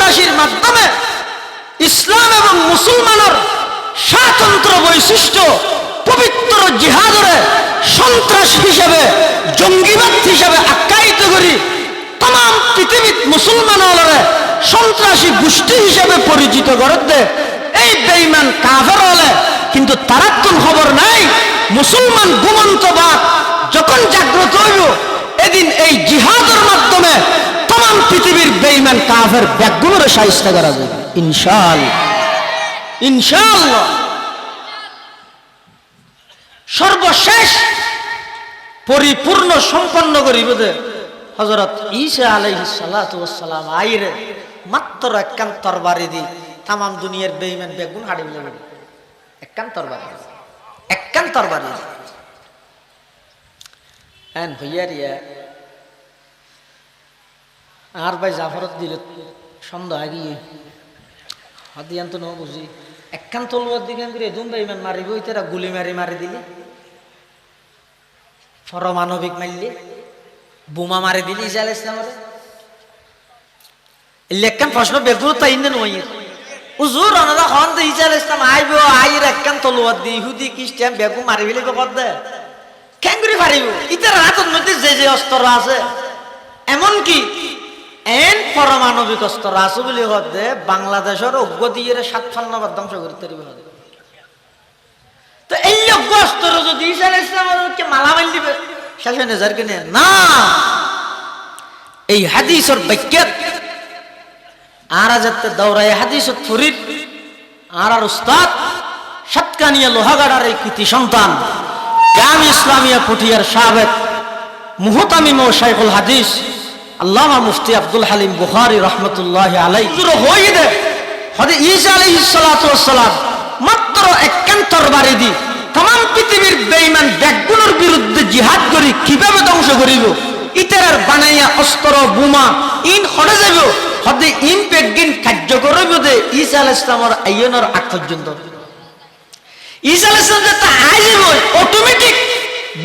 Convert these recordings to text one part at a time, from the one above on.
সন্ত্রাসীর মাধ্যমে ইসলাম এবং মুসলমানের স্বাতন্ত্র বৈশিষ্ট্য পবিত্র জিহাদরে সন্ত্রাস হিসেবে জঙ্গিবাদ হিসেবে আখ্যায়িত করি তাম পৃথিবীর মুসলমান হলে সন্ত্রাসী গোষ্ঠী হিসেবে পরিচিত করতে এই বেঈমান কাফের হলে কিন্তু তার কোন খবর নাই মুসলমান ঘুমন্তবাদ যখন জাগ্রত হইব এদিন এই জিহাদের মাধ্যমে তাম পৃথিবীর বেঈমান কাফের ব্যাগগুলোরে শায়েস্তা করা যাবে ইনশাআল্লাহ ইনশাআল্লাহ। সর্বশেষ পরিপূর্ণ সম্পন্ন করিব যে হযরত ঈসা আলাইহিস সালাতু ওয়াস সালাম আইরে মাত্র একখান তরবারি দি তাম দুনিয়ার বেঈমান বেগুন হাড়িয়ে যাবে একখান তরবারি এন হইয়ারিয়া আর ভাই জাফরত দিল সন্দেহ আগিয়ে হাদিয়ান তো ন বুঝি একখান তলোয়ার দিকে করে দুম বেঈমান মারিব ইতারা গুলি মারি দিলি পরমাণবিক মারলে বোমা মারি দিলি ঈসা আলাইহিস সালামের একখান প্রশ্ন বেগুন তাই ইন্দেন ওইয়ের হুজুর ওনারা হন যে ঈসা আলাইহিস সালাম আইব আইর একখান তলোয়ার দি ইহুদি খ্রিস্টান বেগুন মারি ফেলে কর দে কেন করে পারিব ইতারা হাতের মধ্যে যে অস্ত্র আছে এমনকি এন পরমাণবিক অস্ত্র আছে বলে হতে বাংলাদেশের অজ্ঞ দিয়ে 57 ধ্বংস করতে পারবে তো এই অজ্ঞ অস্ত্র যদি ঈসা আলাইহিস সালামকে মালামাল দিবে শেষ হয়ে যার কেন না এই হাদিসের বাক্যত আর যাতে দৌড়ায় হাদিসত ফরিদ আর উস্তাদ সাতকানিয়া লোহাগাড়ার এই কৃতি সন্তান গাম ইসলামিয়া পুঠিয়ার সাবেক মুহতামিম ও শাইখুল হাদিস আল্লামা মুফতি আব্দুল হালিম বুখারী রাহমাতুল্লাহি আলাইহি হয়ে দে হযরত ঈসা আলাইহিস সালাতু ওয়াস সালাম মাত্র একখান তরবারি দি तमाम পৃথিবীর বেঈমান ব্যাগগুলোর বিরুদ্ধে জিহাদ করি কিভাবে ধ্বংস করিব ইতারার বানাইয়া অস্ত্র বোমা ইন হড়ে যাব হদে ইন পেগিন কার্যকর হইব দে ঈসা আলাইহিস সালামের আইয়নের আগ পর্যন্ত ঈসা আলাইহিস সালাম যেটা আইব অটোমেটিক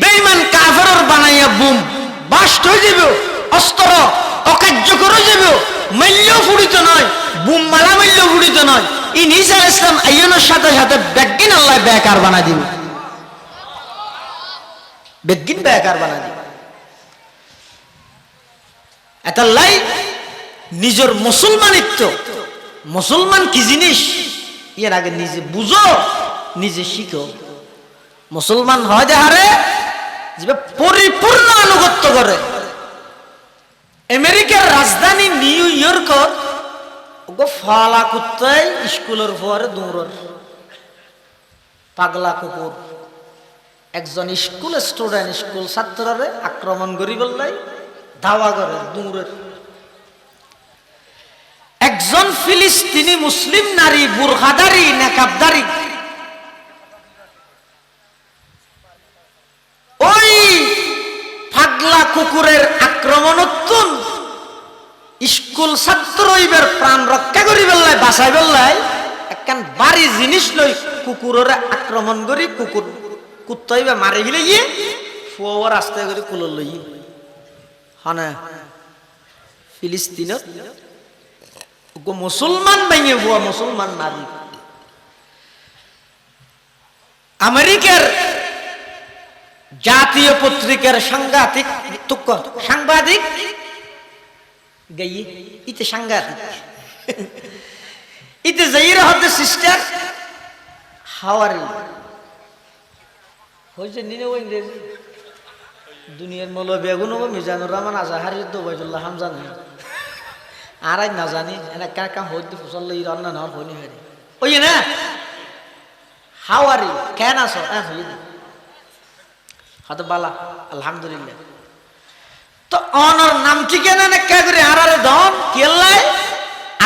বেঈমান কাফেরের বানাইয়া বুম বাস্ট হয়ে যাব অস্ত্র অকার্যকর হয়ে যাব মাল্য ফুড়িত নয় বুম মালা মাল্য ফুড়িত নয় ইন ঈসা আলাইহিস সালাম আইয়নের সাথে সাথে বেগিন আল্লাহ বেকার বানাই দিবে বেগিন বেকার বানাই দিবে এতাল্লাই নিজের মুসলমানিত্ব মুসলমান কি জিনিস এর আগে নিজে বুঝো নিজে শিখো মুসলমান হয় দেহারে যে পরিপূর্ণ আনুগত্য করে আমেরিকার রাজধানী নিউ ইয়র্কত ওগো ফালা কুত্তাই স্কুলের পরে দৌড়র পাগলা কুকুর একজন স্কুল স্টুডেন্ট স্কুল ছাত্ররে আক্রমণ করি বললাই ধাওয়া করে দৌড়ের একজন ফিলিস্তিনি মুসলিম নারী বুরখাদারি নেকাবদারি ওই পাগলা কুকুরের আক্রমণোত্তম স্কুল ছাত্র ইবের প্রাণ রক্ষা করি বেল্লাই বাঁচাই বেল্লাই একখান বাড়ি জিনিস লই কুকুরের আক্রমণ করি কুকুর কুত্তাইবে মারি গেলে গিয়ে ফুয়া রাস্তায় করে কুলোর লই হনে ফিলিস্তিনত মুসলমান ভেঙে বুয়া মুসলমান নারী আমেরিকার জাতীয় পত্রিকার সাংবাদিক গাই ইতে সাংঘাতিক ইতে যাইরা হতে সিস্টার হাউ আর ইউ হইছে নিনে ওই ইংরেজি দুনিয়ার মৌলবী বেগুন মিজানুর রহমান আজহারি ওবাইদুল্লাহ হামজা নাই আর আজ না জানি এনা কাম হইতে ফসল লই রান্না না হইনি হারি ওই না হাউ আর ইউ কেন আছো হই হয়তো বালা আলহামদুলিল্লাহ তো অনর নাম ঠিকানা না কে করে আরারে দন কেলাই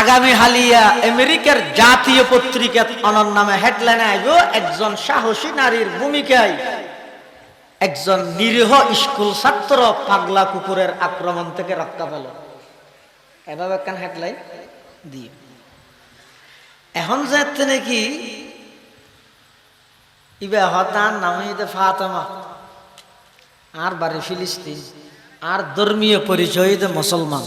আগামী হালিয়া আমেরিকার জাতীয় পত্রিকা অনর নামে হেডলাইন আইব একজন সাহসী নারীর ভূমিকায় একজন নিরীহ স্কুল ছাত্র পাগলা কুকুরের আক্রমণ থেকে রক্ষা পেল এভাবে কেন হেডলাইন দিয়ে এখন যাতে নাকি ইবে হতান নামে ফাতেমা আর বাড়ি ফিলিস্তিন আর ধর্মীয় পরিচয় মুসলমান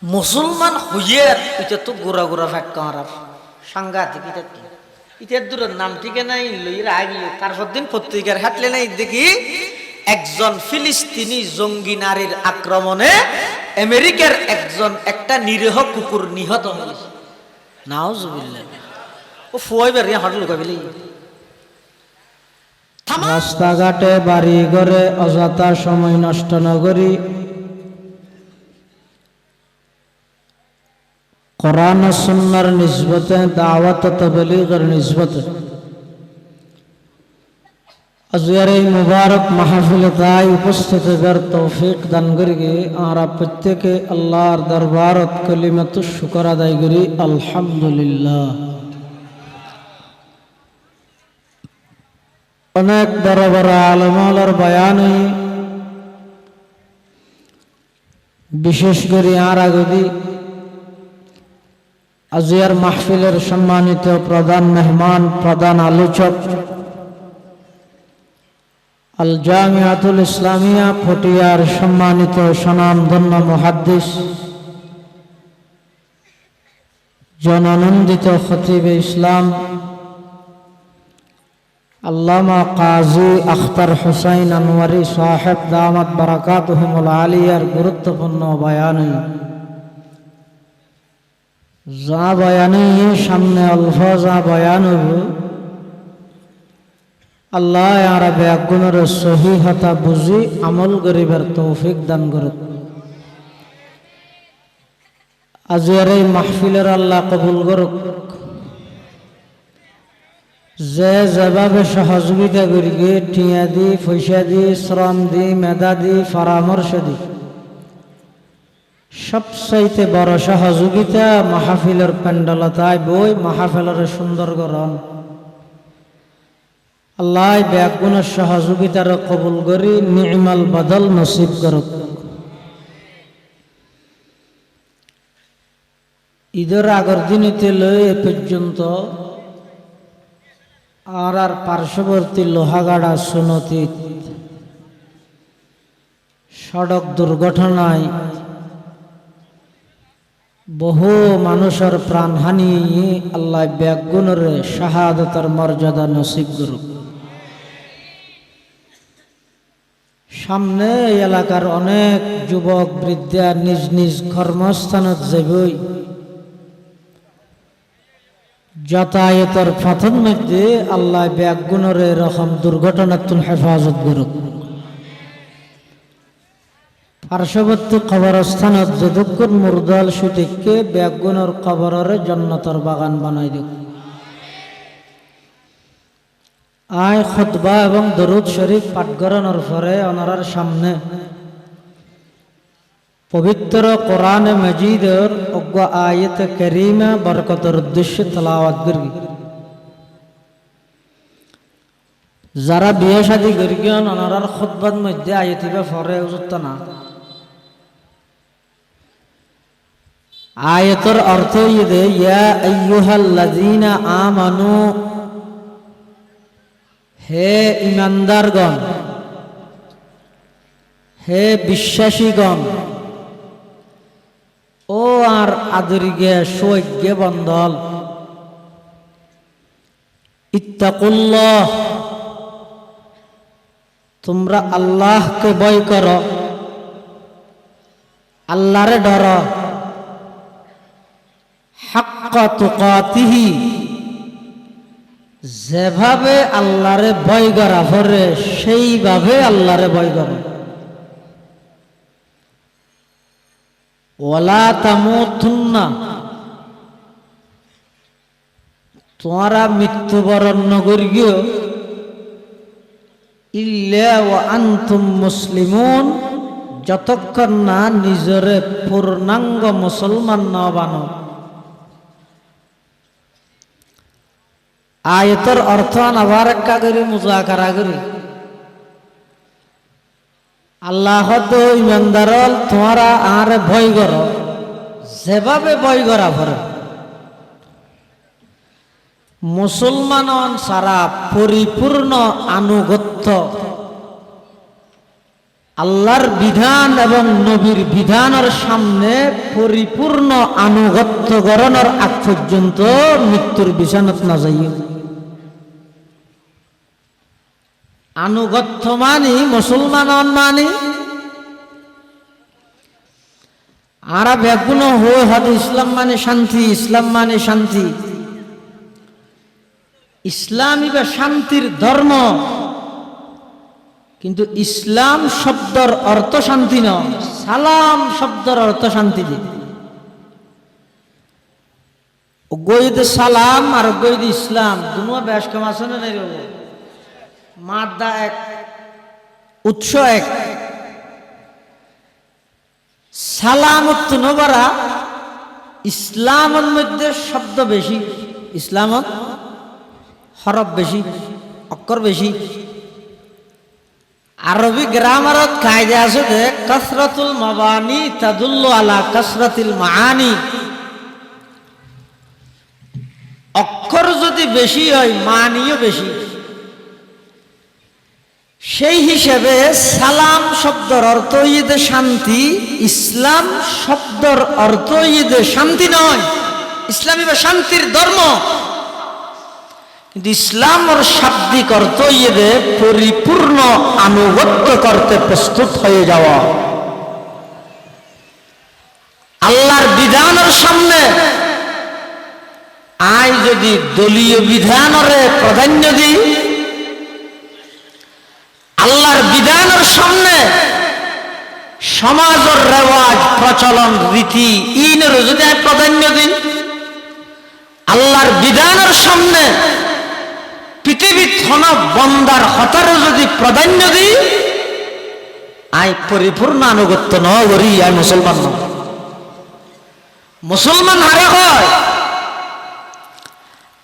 মুসলমান হইয়ে এটা তো গোড়া গোড়া ফ্যাক্কা আর সাংঘাতিক এটা কি ইটার দূরের নাম ঠিক নাই লইরা আগে তারপর দিন পত্রিকার হাতলে নাই দেখি একজন ফিলিস্তিনি জঙ্গি নারীর আক্রমণে আমেরিকার একটা নিরীহ কুকুর নিহত হয়েছে নাউজুবিল্লাহ ও ফুয়াইবার হাঁটু লুকাবিলি রাস্তাঘাটে বাড়ি ঘরে অযথা সময় নষ্ট না করি কোরআন ও সুন্নাহর নিসবতে দাওয়াত ও তাবলীগের নিসবতে আজকের এই মুবারক মাহফিলে তাই উপস্থিত হবার তৌফিক দান করি আমরা প্রত্যেকে আল্লাহর দরবারত কালিমাতুশ শুকর আদায় করি আলহামদুলিল্লাহ। অনেক বড় বড় আলেমার বয়ানে বিশেষ করে আর আগদি আজিয়ার মাহফিলের সম্মানিত প্রধান মেহমান প্রধান আলোচক আল জামিয়াতুল ইসলামিয়া ফটিয়ার সম্মানিত স্বনামধন্য মুহাদ্দিস জনানন্দিত খতিবে ইসলাম আল্লামা কাজী আখতার হুসাইন আনওয়ারি সাহেব দামাত বারাকাতুহুমুল আলিয়ার গুরুত্বপূর্ণ বয়ানে যা বয়ানে সামনে আলফাজা বয়ান হইব আল্লাহ আর ব্যাগুণের সহিহতা বুঝি আমল করিবার তৌফিক দান করুক। আজকের এই মাহফিলের আল্লাহ কবুল করুক। যে যেভাবে সহযোগিতা করি গে টিয়া দি পয়সা দি শ্রম দি মেধা দি পরামর্শ দি সবচাইতে বড় সহযোগিতা মাহফিলের প্যান্ডলতায় বই মাহফিলের সুন্দর করণ আল্লাহ ব্যাগুণের সহযোগিতার কবুল করি নি'মাল বদল নসিব করুক। ঈদের আগের দিনেতে লই এ পর্যন্ত আর পার্শ্ববর্তী লোহাগাড়া সুনতি সড়ক দুর্ঘটনায় বহু মানুষের প্রাণহানি আল্লাহ ব্যাগুণের শাহাদাতের মর্যাদা নসিব করুক। সামনে এলাকার অনেক যুবক বৃদ্ধা নিজ নিজ কর্মস্থানত যাবই যাতায়াতের পথের মধ্যে আল্লাহ ব্যাগুণের এরকম দুর্ঘটনাতুল হেফাজত করুক। পার্শ্ববর্তী কবরস্থানত যদুক্ষণ মুরদাল সুটিককে ব্যাগুণের কবরের জান্নাতের বাগান বানাই দিক। আয় খুতবা এবং দরুদ শরীফ পাঠ করানোর পরে ওনার সামনে পবিত্র কোরআনে মজিদের অজ্ঞ আয়াত কারীমা বরকতের উদ্দেশ্যে তেলাওয়াত করি। যারা বিয়ে শাদী করিয়েন ওনার খুতবার মধ্যে আয়াতিবা পরে উজুত না আয়াতের অর্থ ইদে ইয়া আইয়ুহাল্লাযীনা আমানু হে ইমানদারগণ হে বিশ্বাসীগণ ও আর আদরিগে সৈজ্ঞ বন্দল ইত্তাকুল্লাহ তোমরা আল্লাহকে ভয় করো আল্লাহরে ডরো হাক্কা তুকাতিহি যেভাবে আল্লাহরে ভয় করা পরে সেইভাবে আল্লাহরে ভয় করো ওয়ালা তামুতুন্না তোমরা মৃত্যুবরণ নগরিও ইল্লা ওয়া আনতুম মুসলিমুন যতক্ষণ না নিজরে পূর্ণাঙ্গ মুসলমান না বানো। আয়াতের অর্থ আবার একটা করে মুজাকারা করি আল্লাহ তো ইমানদারল তোমরা আর ভয় করো যেভাবে ভয় করা পরে মুসলমান সারা পরিপূর্ণ আনুগত্য আল্লাহর বিধান এবং নবীর বিধানের সামনে পরিপূর্ণ আনুগত্য গণনার আগ পর্যন্ত মৃত্যুর বিছানাত না যাইও। আনুগত্য মানি মুসলমান মানি আরা বেগুন হয়ে হাতে ইসলাম মানে শান্তি, ইসলাম মানে শান্তি। ইসলামই বা শান্তির ধর্ম, কিন্তু ইসলাম শব্দর অর্থ শান্তি নয়, সালাম শব্দর অর্থ শান্তি দি। গইদ সালাম আর গইদ ইসলাম দুনো বেশ কম আছে না নাই? মাদ্দা এক, উৎস এক। সালামত নবরা ইসলামের মধ্যে শব্দ বেশি, ইসলামত হরফ বেশি, অক্ষর বেশি। আরবি গ্রামারত কায়দা আছে যে কাসরাতুল মাবানি তাদুল্লু আলা কাসরাতিল মাআনি। অক্ষর যদি বেশি হয় মানিও বেশি। সেই হিসেবে সালাম শব্দর অর্থ ঈদে শান্তি, ইসলাম শব্দর অর্থ ঈদে শান্তি নয়। ইসলামী বা শান্তির ধর্ম, কিন্তু ইসলামের শাব্দিক অর্থ ঈদে পরিপূর্ণ আনুগত্য করতে প্রস্তুত হয়ে যাওয়া। আল্লাহর বিধানের সামনে আই যদি দলীয় বিধানের প্রাধান্য দিই, আল্লাহর বিধানের সামনে সমাজের রেওয়াজ প্রচলন রীতি ইনের যদি প্রাধান্য দিই, আল্লাহর বিধানের সামনে পৃথিবীর থানা বন্দার হতারও যদি প্রাধান্য দিই, আই পরিপূর্ণ আনুগত্য ন করি, আই মুসলমান ন। মুসলমান হারে হয়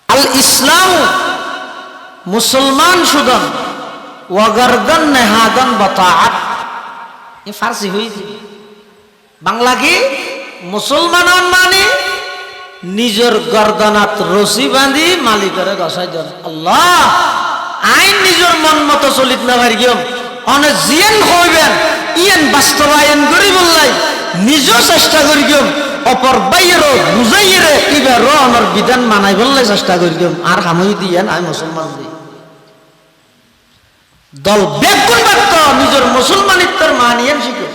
আল ইসলাম মুসলমান সুদন ওয়াগারদান নেহাদান বাতাআত। এই ফারসি হইছে, বাংলা কি? মুসলমান মানে নিজের গর্দানাত রশি বাঁধি মালিকের গসাই দেন। আল্লাহ আইন নিজের মন মতো চলিত না পারি গিয়ে অনেক জিয়ান হইবেন ইয়েন বাস্তবায়ন করি বললাই নিজেও চেষ্টা করি গিয়ে অপর বাইরেও বুঝাইরে এবার আমার বিধান মানাই বললে চেষ্টা করি গিয়ে আর হামই দিয়েন আমি মুসলমান দিই। দল বেগুন বাক্য নিজের মুসলমানিত্বর মানিয়েন শিখে।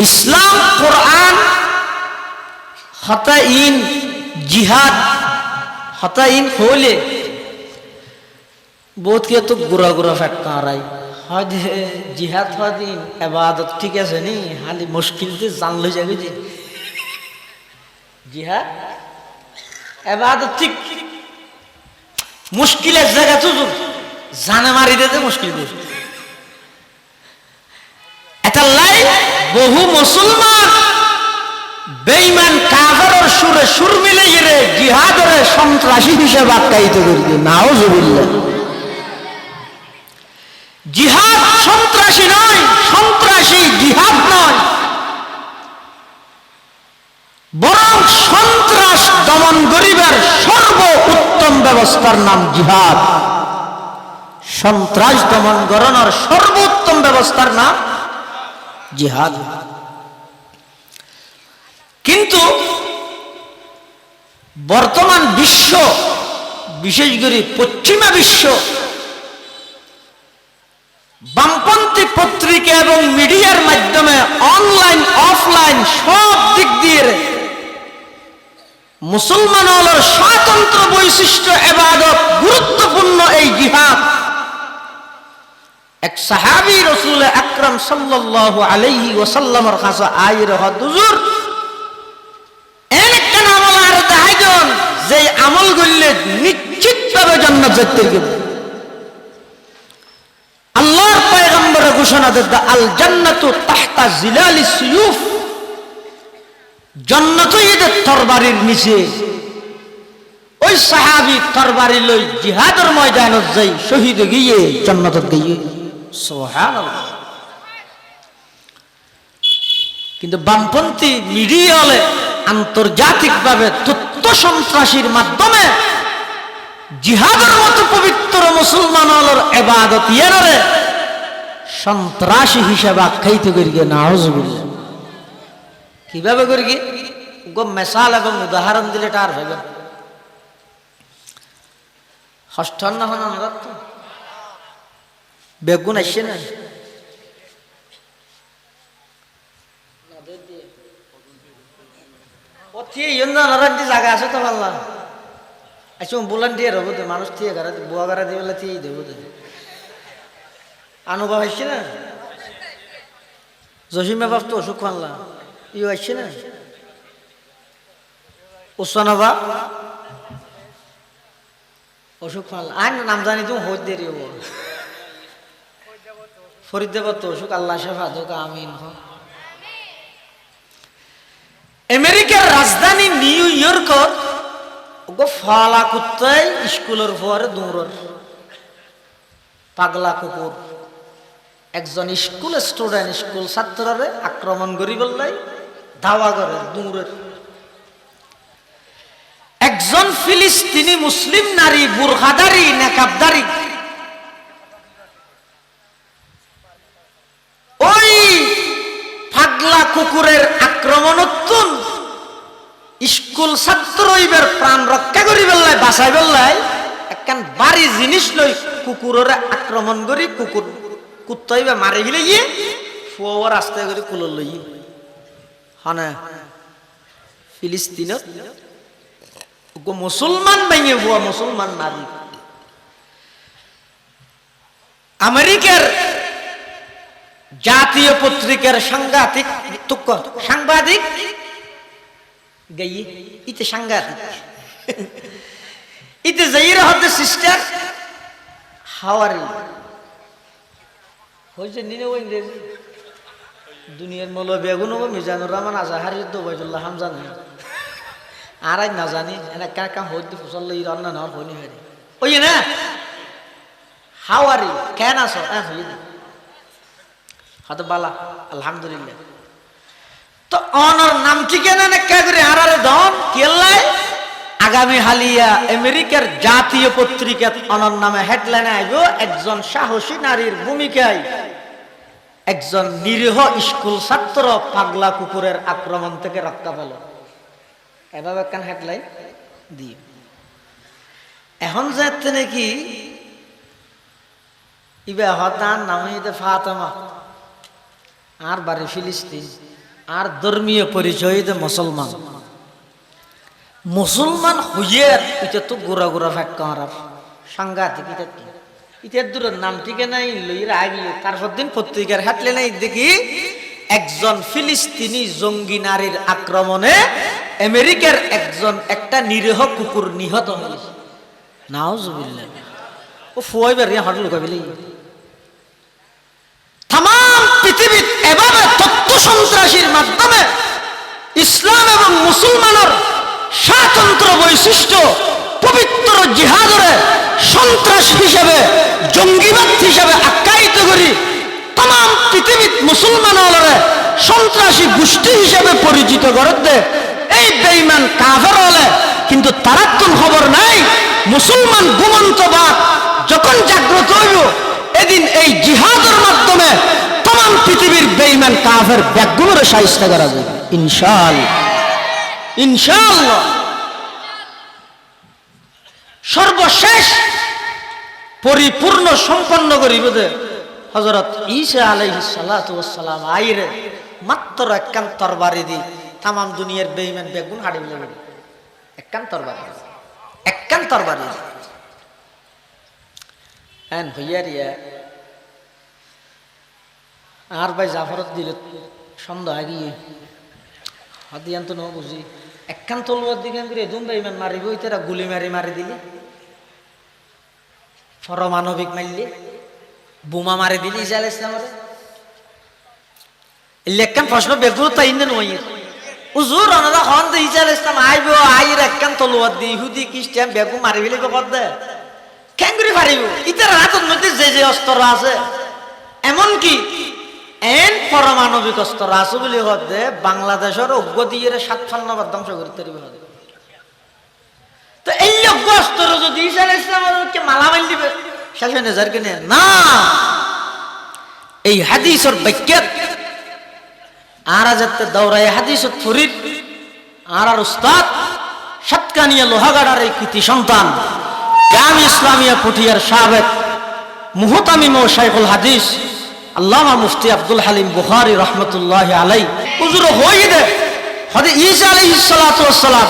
ইসলাম কোরআন হতাইন জিহাদ হতাইন হলে বহুত কে তো গুড়া গুড়া ফেটকা হারাই হয় যে জিহাদ হদিন এবাদত ঠিক আছে নি হালি মুশকিল যে জানলো যাবে যে জিহাদ এবাদত ঠিক মুশকিলের জায়গা তো জানে মারি দিতে মুশকিল দিয়ে এটা লাই বহু মুসলমান বেঈমান কাফেরের সুরে সুর মিলে গিয়ে জিহাদের সন্ত্রাসী হিসেবে আখ্যায়িত করে দিয়ে নাউজুবিল্লাহ। জিহাদ সন্ত্রাসী নয়, সন্ত্রাসী জিহাদ নয়, বরং সন্ত্রাস দমন করিবার সর্বোত্তম ব্যবস্থার নাম জিহাদ। সন্ত্রাস দমন করানোর সর্বোত্তম ব্যবস্থার নাম জিহাদ। কিন্তু বর্তমান বিশ্ব, বিশেষ করে পশ্চিমা বিশ্ব, বামপন্থী পত্রিকা এবং মিডিয়ার মাধ্যমে অনলাইন অফলাইন সব দিক দিয়ে মুসলমান হলের স্বতন্ত্র বৈশিষ্ট্য ইবাদত গুরুত্বপূর্ণ এই জিহাদ এক সাহাবী রাসূল আকরাম সাল্লাল্লাহু আলাইহি ওয়াসাল্লামের কাছে আইরে হুজুর একটা আমল আর দেখাইজন যে আমল করলে নিশ্চিতভাবে জান্নাত যেতে পারবে। আল্লাহর পয়গম্বর ঘোষণা দেন আল জান্নাতু তাহতা জিলালিস সুয়ুফ, জান্নাত এদের তরবারির নিচে। ওই সাহাবী তরবারি লই জিহাদের ময়দানত যাই শহীদ গিয়ে জান্নাতত গিয়ে সুবহানাল্লাহ। কিন্তু বামপন্থী মিডিয়া হলে আন্তর্জাতিকভাবে তথ্য সন্ত্রাসীর মাধ্যমে জিহাদের মতো পবিত্র মুসলমান হলোর ইবাদত ইয়ারে সন্ত্রাসী হিসেবে আখ্যায়িত করি গে নাউজুবিল্লাহ। কিভাবে করি গে গো মেসাল এবং উদাহরণ দিলে এটা আর হবে হস্টান না হন আমরা তো বেগুন আসছে না জায়গা আছে তো পারলাম আচ্ছা বললাম দিয়ে রব মানুষ দিয়ে গাড়া বুয়া গাড়া দিয়ে বলে দিয়ে দেবো আনুভব আসছে না জসিমা বাপ তো অসুখ মানলাম ইও আসছে না ওসানবা অসুখ মানলাম আইন নাম জানি তুমি হইত দেরি হবো ফরিদ দেব তো অসুখ আল্লাহ শেফা দোকা আমিন হ। আমেরিকার রাজধানী নিউ ইয়র্কত ফালা কুত্তাই স্কুলের পরে দৌড়র পাগলা কুকুর একজন স্কুল স্টুডেন্ট স্কুল ছাত্ররে আক্রমণ করি বললাই ধাওয়া করে দৌড়ের একজন ফিলিস্তিনি মুসলিম নারী বুরখাদারি নেকাবদারি ওই পাগলা কুকুরের আক্রমণোত্তম স্কুল ছাত্র ইবের প্রাণ রক্ষা করি বেল্লাই বাঁচাই বেল্লাই একখান বাড়ি জিনিস লই কুকুরের আক্রমণ করি কুকুর কুত্তাইবে মারে গেলে গিয়ে ফুয়া রাস্তায় করে কুলোর লই হনে ফিলিস্তিনত মুসলমান ভেঙে বুয়া মুসলমান নারী আমেরিকার জাতীয় পত্রিকার সাংবাদিক গাইয়ে ইতে সাংঘাতিক ইতে যাইরা হতে সিস্টার হাওয়ারি হইছে নিনে ওই ইংরেজি দুনিয়ার মৌল বেগুন মিজানুর রহমান আজাহারি দোবাইদুল্লাহ হামজা নাই আর আজ না জানি এনা কাম হইতে ফসল লই রান্না না হইনি হইনি ওই না হাওয়ারি কেন আছো হই হয়তো বালা আলহামদুলিল্লাহ তো অনর নাম ঠিকানা না কে করে আরারে দন কেলাই আগামী হালিয়া আমেরিকার জাতীয় পত্রিকা অনর নামে হেডলাইনে আইব একজন সাহসী নারীর ভূমিকায় একজন নিরীহ স্কুল ছাত্র পাগলা কুকুরের আক্রমণ থেকে রক্ষা পেল এভাবে একখান হেডলাইন দিয়ে এখন যাতে নাকি ইবে হতান নামে ফাতেমা আর বাড়ি ফিলিস্তিন আর ধর্মীয় পরিচয় মুসলমান মুসলমান হইয়ে এটা তো গোড়া গোড়া ফ্যাক্কা মারার সাংঘাতিক ইটার দূরের নাম টিকে নাই লইরা আগিয়ে তারপর দিন পত্রিকার হাতলে নাই দেখি একজন ফিলিস্তিনি জঙ্গি নারীর আক্রমণে আমেরিকার একটা নিরীহ কুকুর নিহত হয়েছে নাউজুবিল্লাহ ও ফুয়াইবার হটল কবিলি তাম পৃথিবীর এভাবে তথ্য সন্ত্রাসীর মাধ্যমে ইসলাম এবং মুসলমানের স্বাতন্ত্র বৈশিষ্ট্য পবিত্র জিহাদরে সন্ত্রাস হিসেবে জঙ্গিবাদ হিসেবে আখ্যায়িত করি তাম পৃথিবীর মুসলমান হলরে সন্ত্রাসী গোষ্ঠী হিসেবে পরিচিত করতে এই বেঈমান কাফের হলে কিন্তু তার কোন খবর নাই মুসলমান ঘুমন্তবাদ যখন জাগ্রত হইব এদিন এই জিহাদের মাধ্যমে তাম পৃথিবীর বেঈমান কাফের ব্যাগগুলোরে শায়েস্তা করা যাবে ইনশাআল্লাহ ইনশাআল্লাহ। সর্বশেষ পরিপূর্ণ সম্পন্ন করিব যে হযরত ঈসা আলাইহিস সালাতু ওয়াস সালাম আইরে মাত্র একখান তরবারি দি তাম দুনিয়ার বেঈমান বেগুন হাড়ি লাগবে একখান তরবারি এন ভইয়ারিয়া আর ভাই জাফরত দিল সন্দেহ আগিয়ে হাতিয়ান তো ন বুঝি একখান তলবার দিকে করে দুম বেঈমান মারিব ইতারা গুলি মারি দিলি পরমাণবিক মারলি বোমা মারি দিলি ঈসা আলাইহিস সালামের একখান প্রশ্ন বেগুন তাই ইন্দেন ওই হুজুর ওনারা হন তো ঈসা আলাইহিস সালাম আইব আইর একখান তলবার দি ইহুদি খ্রিস্টান বেগুন মারি ফেলি কর দে কেন করে পারিব ইতার হাতের মধ্যে যে অস্ত্র আছে এমনকি এন পরমাণবিক অস্ত্র আছে বলে হতে বাংলাদেশের অজ্ঞ দিয়ে ৫৭ ধ্বংস করতে পারবে তো এই যোগ্য অস্ত্র যদি ঈসা আলাইহিস সালামকে মালামাল দিবে শেষ হয়ে যার কেনে না। এই হাদিসের ব্যাখ্যা আর যাতে দৌড়ায় হাদিসের ফরিদ আর উস্তাদ সাতকানিয়া লোহাগাড়ার এই কৃতি সন্তান জামি ইসলামিয়া পুঠিয়ার সাবেক মুহতামিম ও শাইখুল হাদিস আল্লামা মুফতি আব্দুল হালিম বুখারী রহমতুল্লাহি আলাইহি হুজুর হই দে হযরত ঈসা আলাইহিস সালাতু ওয়াস সালাম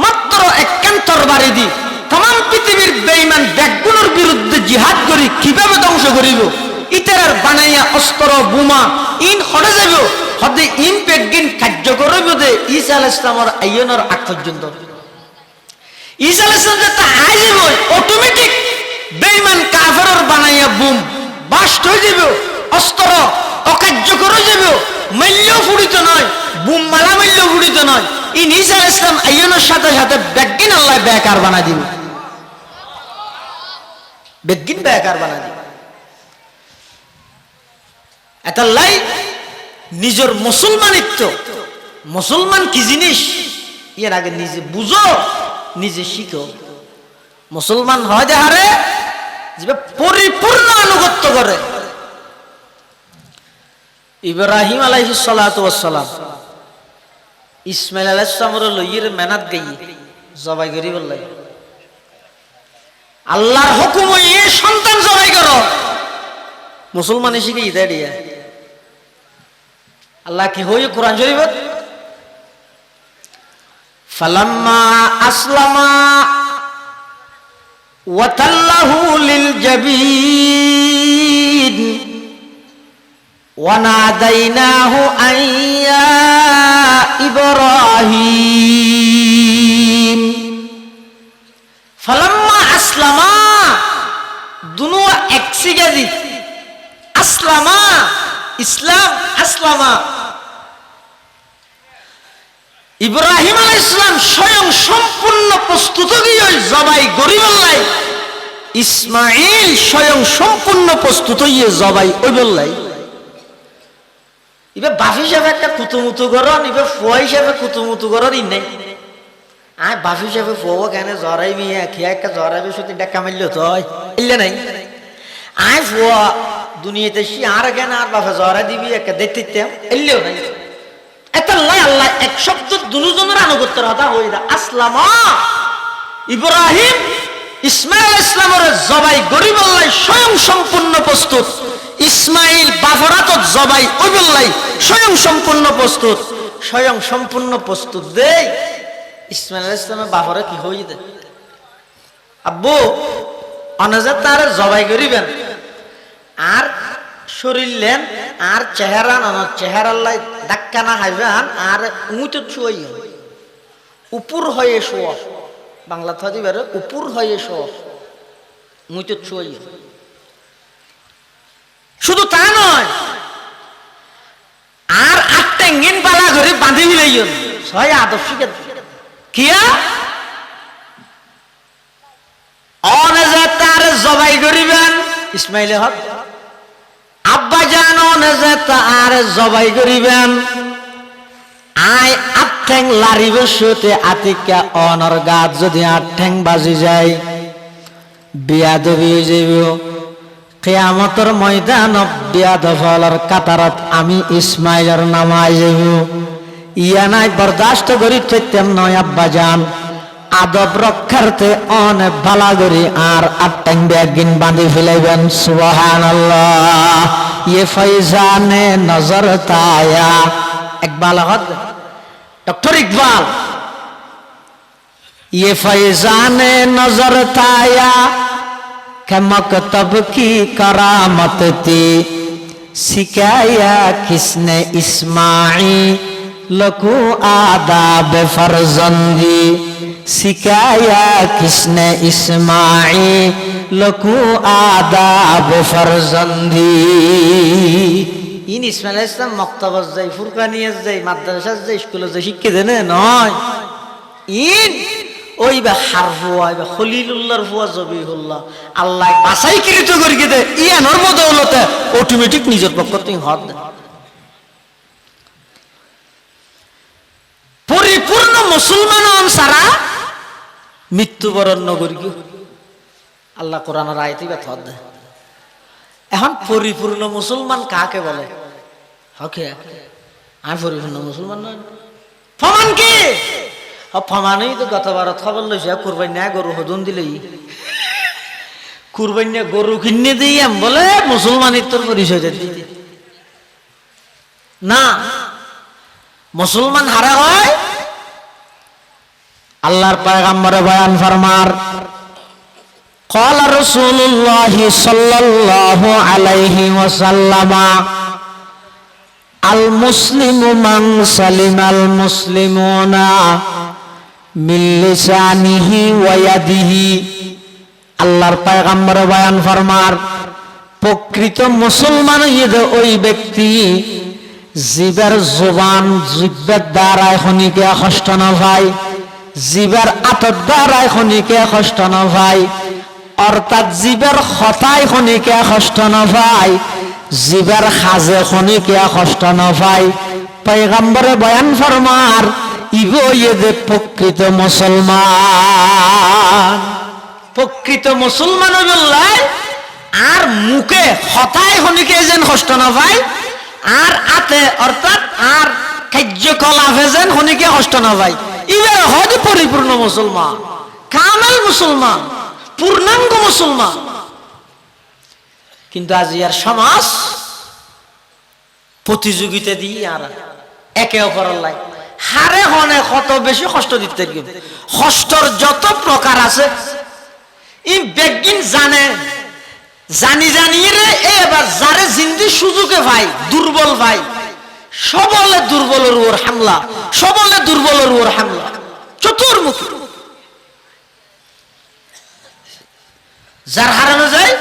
মাত্র একখান তরবারি দি तमाम পৃথিবীর বেঈমান ব্যাগগুলোর বিরুদ্ধে জিহাদ করি কিভাবে ধ্বংস করিব ইতার বানাইয়া অস্ত্র বোমা ইন হড়ে যাব হদে ইন পেগিন কার্যকর হইব দে ঈসা আলাইহিস সালামের আইয়নের আগ পর্যন্ত। ঈসা আলাইহিস সালাম যেটা আইব অটোমেটিক বেঈমান কাফেরর বানাইয়া বুম বাস্ট হয়ে যাব, অস্ত্র অকার্যকর হয়ে যাব, মাল্য ফুড়িত নয়, বুম মালা মাল্য ফুড়িত নয়। ইন ঈসা আলাইহিস সালাম আইয়নের সাথে সাথে বেগিন আল্লাহ বেকার বানাই দিবে, বেগিন বেকার বানাই দিবে। এতাল্লাই নিজের মুসলমানিত্ব, মুসলমান কি জিনিস এর আগে নিজে বুঝো, নিজে শিখো। মুসলমান হয় দেহারে যে পরিপূর্ণ আনুগত্য করে। ইব্রাহিম আলাইহিস সালাতু ওয়াস সালাম ইসমাইল আলাইহিস সালামের লইয়ের মেনাত গাইয়ে জবাই করি বললাই আল্লাহর হুকুম এই সন্তান জবাই করো। মুসলমান শিখে ইদা দিয়া আল্লাহ কি হই কোরআন শরীফত ফালাম্মা আসলামা ওয়া তাল্লাহু লিল জাবিন ওয়া নাদাইনাহু আইয়া ইব্রাহিম। ফালাম্মা আসলামা দুনো এক সিগাজি আসলামা ইসলাম আসলামা। ইব্রাহিম আলাইহিস সালাম স্বয়ং সম্পূর্ণ প্রস্তুত হয়ে জবাই গরিবল্লাই, ইসমাইল স্বয়ং সম্পূর্ণ প্রস্তুত হয়ে জবাই ওই বললাই। এবার বাপ হিসাবে একটা কুতুমুতু করন, এবার ফুয়া হিসাবে কুতুমুতু করন ই নাই। আয় বাপ হিসাবে ফুয়া কেন জরাই মিয়া খেয়ে একটা জরাইবে সত্যি ডাক্কা মারল তো ইল্লে নাই। আয় ফুয়া দুনিয়াতে সে আর কেন আর বাপে জরা দিবি একটা দেখতে এলেও নাই। এতাল্লাই আল্লাহ এক শব্দ দুজনের আনুগত্যের কথা হই দা আসলামা। ইব্রাহিম ইসমাইল ইসলামের জবাই গরিব আল্লাহ স্বয়ং সম্পূর্ণ প্রস্তুত, ইসমাইল বাফরাত জবাই ওই বললাই স্বয়ং সম্পূর্ণ প্রস্তুত, স্বয়ং সম্পূর্ণ প্রস্তুত দেই। ইসমাইল ইসলামের বাফরা কি হই দে আব্বু অনাজা তার জবাই করিবেন আর শরীর লেন আর চেহারা না চেহারাল্লাই ধাক্কা না খাইবেন আর উঁচু ছুয়াই উপর হয়ে শোয়া বাংলা থাকি বেরো উপর হয়ে শোয়া উঁচু ছুয়াই। শুধু তা নয় আর আটটা ইঞ্জিন পালা ঘরে বাঁধি মিলাই ছয় আদর্শ কিয়া অনেজা তার জবাই করিবেন ইসমাইলে হক আব্বা জানো নেজে তার জবাই করিবেন আয় আট ঠ্যাং লারিব সুতে আতিকা অনর গাত যদি আট ঠ্যাং বাজি যায় বিয়াদবি যাইব। কিয়ামতের ময়দান বিয়াদফলের কাতারত আমি ইসমাইলের নামাই যাইব। ইয়া নাই বরদাস্ত করি থাকতাম নয় আব্বা জান আদব রক্ষার্থে অনেক ভালা করি আর আটটাং ব্যাগিন বাঁধি ফেলাইবেন। সুবহানাল্লাহ ये फैजाने नजर ताया इकबाल डॉक्टर इकबाल ये फैजाने नजर ताया के मकतब की करामत थी सिखाया किसने इस्माइल को आदाब फर्जंदी सिखाया किसने इस्माइल को आदाब फर्जंदी। ইন ইসমাইল ইসলাম মক্তবাজ যাই ফুরকানিয়াত যাই মাদ্রাসা যাই স্কুলে যাই শিক্ষা দেনে নয়। ইন ওই বা হারফুয়া বা খলিলুল্লাহর ফুয়া জবিহুল্লাহ আল্লাহ বাছাই কৃত করি দে ইয়ানোর বদৌলতে অটোমেটিক নিজের পক্ষ থেকে হদ দেয়। পরিপূর্ণ মুসলমান সারা মৃত্যুবরণ নগরী আল্লাহ কোরআনের আয়াতে কথা দেয়। এখন পরিপূর্ণ মুসলমান কাকে বলে? হকে আমি পরিপূর্ণ মুসলমান নয়। প্রমাণ কি? প্রমাণই তো গতবারত খবর লইছে কুরবানি গরু হদন দিলেই কুরবানি গরু কিনে দিই এম বলে মুসলমানের তোর পরিচয় দিতে না। মুসলমান হারা হয় আল্লাহর পয়গম্বরে বয়ান ফরমার قال رسول الله صلى الله عليه وسلم المسلم من سلم المسلمون من لسانه ويده আল্লাহর পয়গম্বরে বয়ান ফরমার প্রকৃত মুসলমান ওই ব্যক্তি জিবার জবান জিব্বার দ্বারায় খনিকে কষ্ট না ভাই, জিবার আতর দ্বারায় খনিকে কষ্ট না ভাই, অর্থাৎ জিবার কথায় খনিকে কষ্ট না ভাই, জিবার খাজে খনিকে কষ্ট না ভাই। পয়গম্বরে বয়ান ফরমার ইগো ইয়ে প্রকৃত মুসলমান। প্রকৃত মুসলমান বললাই আর মুখে কথায় খনিকে যেন কষ্ট না ভাই, আর আতে অর্থাৎ আর কার্যকলাপে যেন খনিকে কষ্ট না ভাই, ইবার হয় পরিপূর্ণ মুসলমান, কামেল মুসলমান, পূর্ণাঙ্গ মুসলমান। কিন্তু আজ ইয়ার সমাজ প্রতিযোগিতা দিয়ে আর একে অপরের লাই হারে হনে কত বেশি কষ্ট দিতে গেলে কষ্টর যত প্রকার আছে ই বেগিন জানে, জানি জানিয়ে রে এবার যারে জিন্দি সুযোগে ভাই দুর্বল ভাই, সবলে দুর্বলের ওর হামলা, সবলে দুর্বলের ওর হামলা চতুর্মুখী। যার হারানো যায়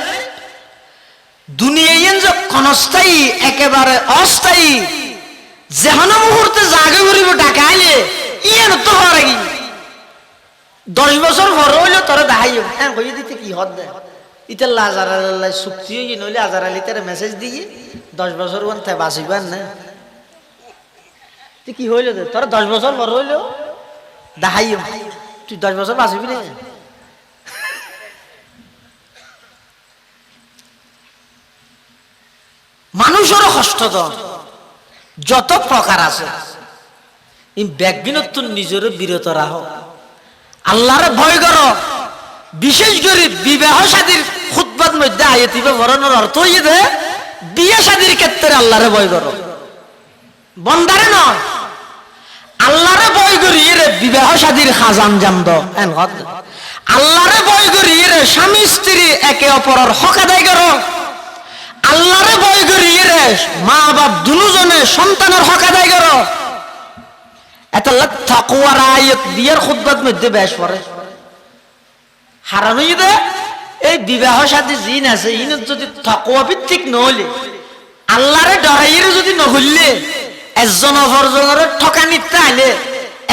দুনিয়ায় যে ক্ষণস্থায়ী একেবারে অস্থায়ী, যেন মুহূর্তে জাগে ঘুরিব ডাকা আইলে ইয়েন তো হওয়ার আগে 10 বছর পর হইলে তোরা দেখাইও হ্যাঁ কই দিতে কি হদ দেয় ইতাল্লা আজার আল্লাহ চুক্তি হয়ে নইলে আজার আলী তার মেসেজ দিয়ে 10 বছর ওখানে বাঁচিবেন না তুই কি হইল তোরা 10 বছর পর হইলেও দেখাইও তুই 10 বছর বাঁচিবি না। মানুষেরও কষ্ট যত প্রকার আছে এই ব্যাগবিনত নিজের বিরত রাহ, আল্লাহরে ভয় করো। বিশেষ করে বিবাহ শাদীর খুতবার মধ্যে আয়াতিবে বরণের অর্থ হইয়ে দে বিয়ে শাদীর ক্ষেত্রে আল্লাহরে ভয় করো, বন্দারে নয় আল্লাহরে ভয় করি রে বিবাহ শাদীর খাজান জাম দাও। আল্লাহরে ভয় করি রে স্বামী স্ত্রী একে অপরের হক আদায় করো, আল্লাহরে ভয় করি রে মা বাপ দুজনে সন্তানের হক আদায় করো। এত তাকওয়ার আয়াত বিয়ের খুতবার মধ্যে বেশ পড়ে হারানো দে এই বিবাহ সাথে জিন আছে ইন যদি তাকওয়া ভিত্তিক নহলে আল্লাহরে ডরাইয়ে যদি নহলে একজন অপরজনের ঠকানিতে তাইলে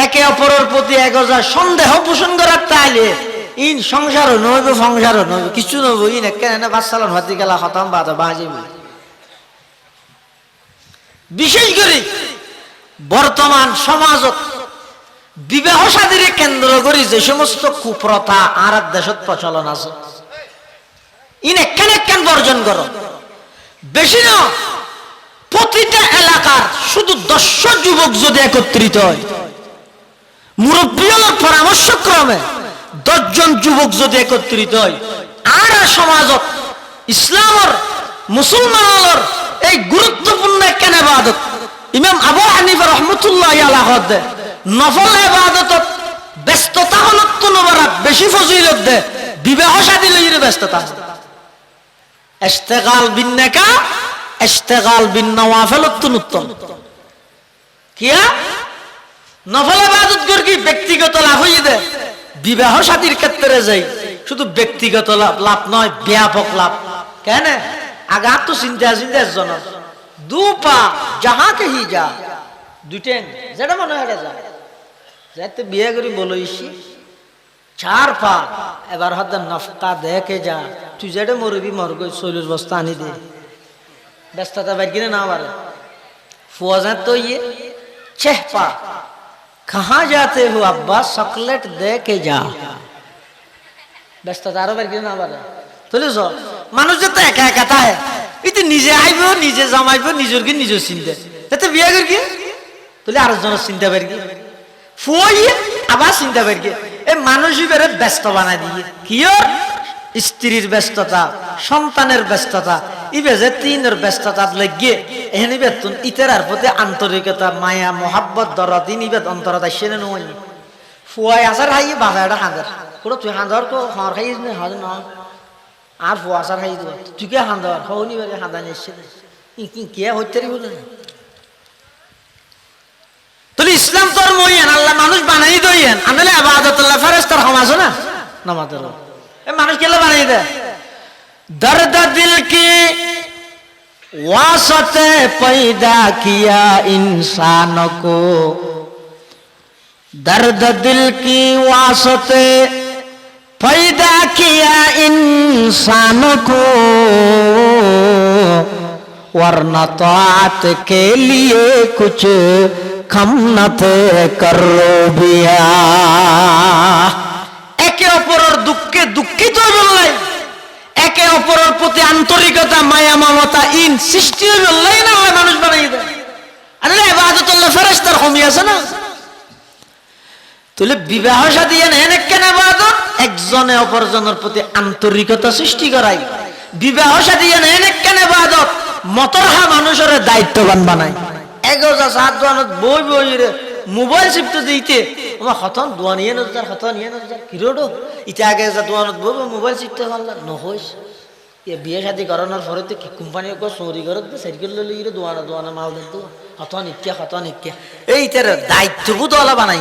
একে অপরের প্রতি একজা সন্দেহ পোষণ করার তাইলে ইন সংসারও নইবে সংসারও নইবে কিছু নইব ইন একেবারে বাচ্চালান হাতি গেলা খতম বাধা বাজিবে। বিশেষ করে বর্তমান সমাজত বিবাহ শাদীর কেন্দ্র করে যে সমস্ত কুপ্রথা আর দেশত প্রচলন আছে ইন একখান বর্জন করো। বেশি না প্রতিটা এলাকার শুধু 10 যুবক যদি একত্রিত হয়, মুরব্বীর পরামর্শক্রমে 10 জন যুবক যদি একত্রিত হয় আর সমাজত ইসলামের মুসলমানের এই গুরুত্বপূর্ণ একখান ইবাদত ইমাম আবু হানিফা রহমতুল্লাহি আলাইহি দে নফল ইবাদত ব্যস্ততা হলত নবরা বেশি ফজিলত দে বিবাহ শাদী লইরে ব্যস্ততা ইশতিগাল বিন নিকাহ ইশতিগাল বিন নওয়াফিল উত্তম কিয়া নফল ইবাদত করি ব্যক্তিগত লাভ হই দে বিবাহ শাদীর ক্ষেত্রে যাই শুধু ব্যক্তিগত লাভ নয় ব্যাপক লাভ কেন আগে তো চিন্তা জন দু পা যাহা কে হি যা দুটেন যেটা মনে হয় যা যাতে বিয়ে করি বলইছি 4 পা এবার হয়তো নফকা দেখে যা তুই যেটা মরবি মরগ 40 বস্তা আনি দে ব্যস্ততা বাইর কিনে না পারে ফুয়া যা তো ইয়ে 6 পা कहाँ जाते हो अब्बा चॉकलेट दे के जा ব্যস্ততা আরো বের না পারে তুলিস মানুষ যত একা একা থাকে এতে নিজে আইব নিজে জমাইব নিজের কি নিজের চিন্তা যাতে বিয়ে করি কি তুলে আরেকজনের চিন্তা বের কি ফুয়াই আবার চিন্তা বের কি এই মানুষই বেড়ে ব্যস্ত বানাই দিয়ে কি স্ত্রীর ব্যস্ততা সন্তানের ব্যস্ততা ইবে যে তিনের ব্যস্ততা লেগে এখানে বেতন ইতেরার প্রতি আন্তরিকতা মায়া মোহাব্বত দরদ ইনিবেত অন্তরতা সেনে নয় ফুয়াই আসার হাই বাজারটা হাঁদার পুরো তুই হাঁদার তো হাঁড় খাইস না হাজার না আর ফুয়া আসার হাই দেবো তুই কে হাঁদার হওনি বেড়ে হাঁদা নিচ্ছে কে হইতে বলে তুই ইসলাম তোর মইয়েন আল্লাহ মানুষ বানাই দইয়েন আনলে আবাদতুল্লাহ ফেরেশতার হমাস না নামাজের এ মানুষ কেলে বানাই দে দর্দ দিল কি ওয়াসতে पैदा किया इंसान को दर्द दिल की वास्ते पैदा किया इंसान को वरना ताअत के लिए कुछ कम न थे कर बिया একে অপরের দুঃখে দুঃখিত বললাই একে অপরের প্রতি আন্তরিকতা মায়া মমতা ইন সৃষ্টি বললাই না হয় মানুষ বানাই দেয় আরে ইবাদতুল্লাহ ফেরেশতার কমি আছে না তুলে বিবাহ শাদী এনে কেন ইবাদত একজনে অপরজনের প্রতি আন্তরিকতা সৃষ্টি করাই বিবাহ শাদী এনে কেন ইবাদত মতরহা মানুষের দায়িত্ববান বানাই এগোজা সাত দোয়ানত বই বই রে মোবাইল শিফট দিতে আমার খতন দোয়া নিয়ে নজার খতন নিয়ে নজার কিরোডো ইটা আগে যা দোয়ানত বই মোবাইল শিফট হল নহইস এ বিয়ে শাদী করানোর পরে তো কি কোম্পানি কো চুরি করে সাইকেল লইলে ইরে দোয়ানা দোয়ানা মাল দেন তো খতন ইক্কা এইটার দায়িত্ববোধ ওলা বানাই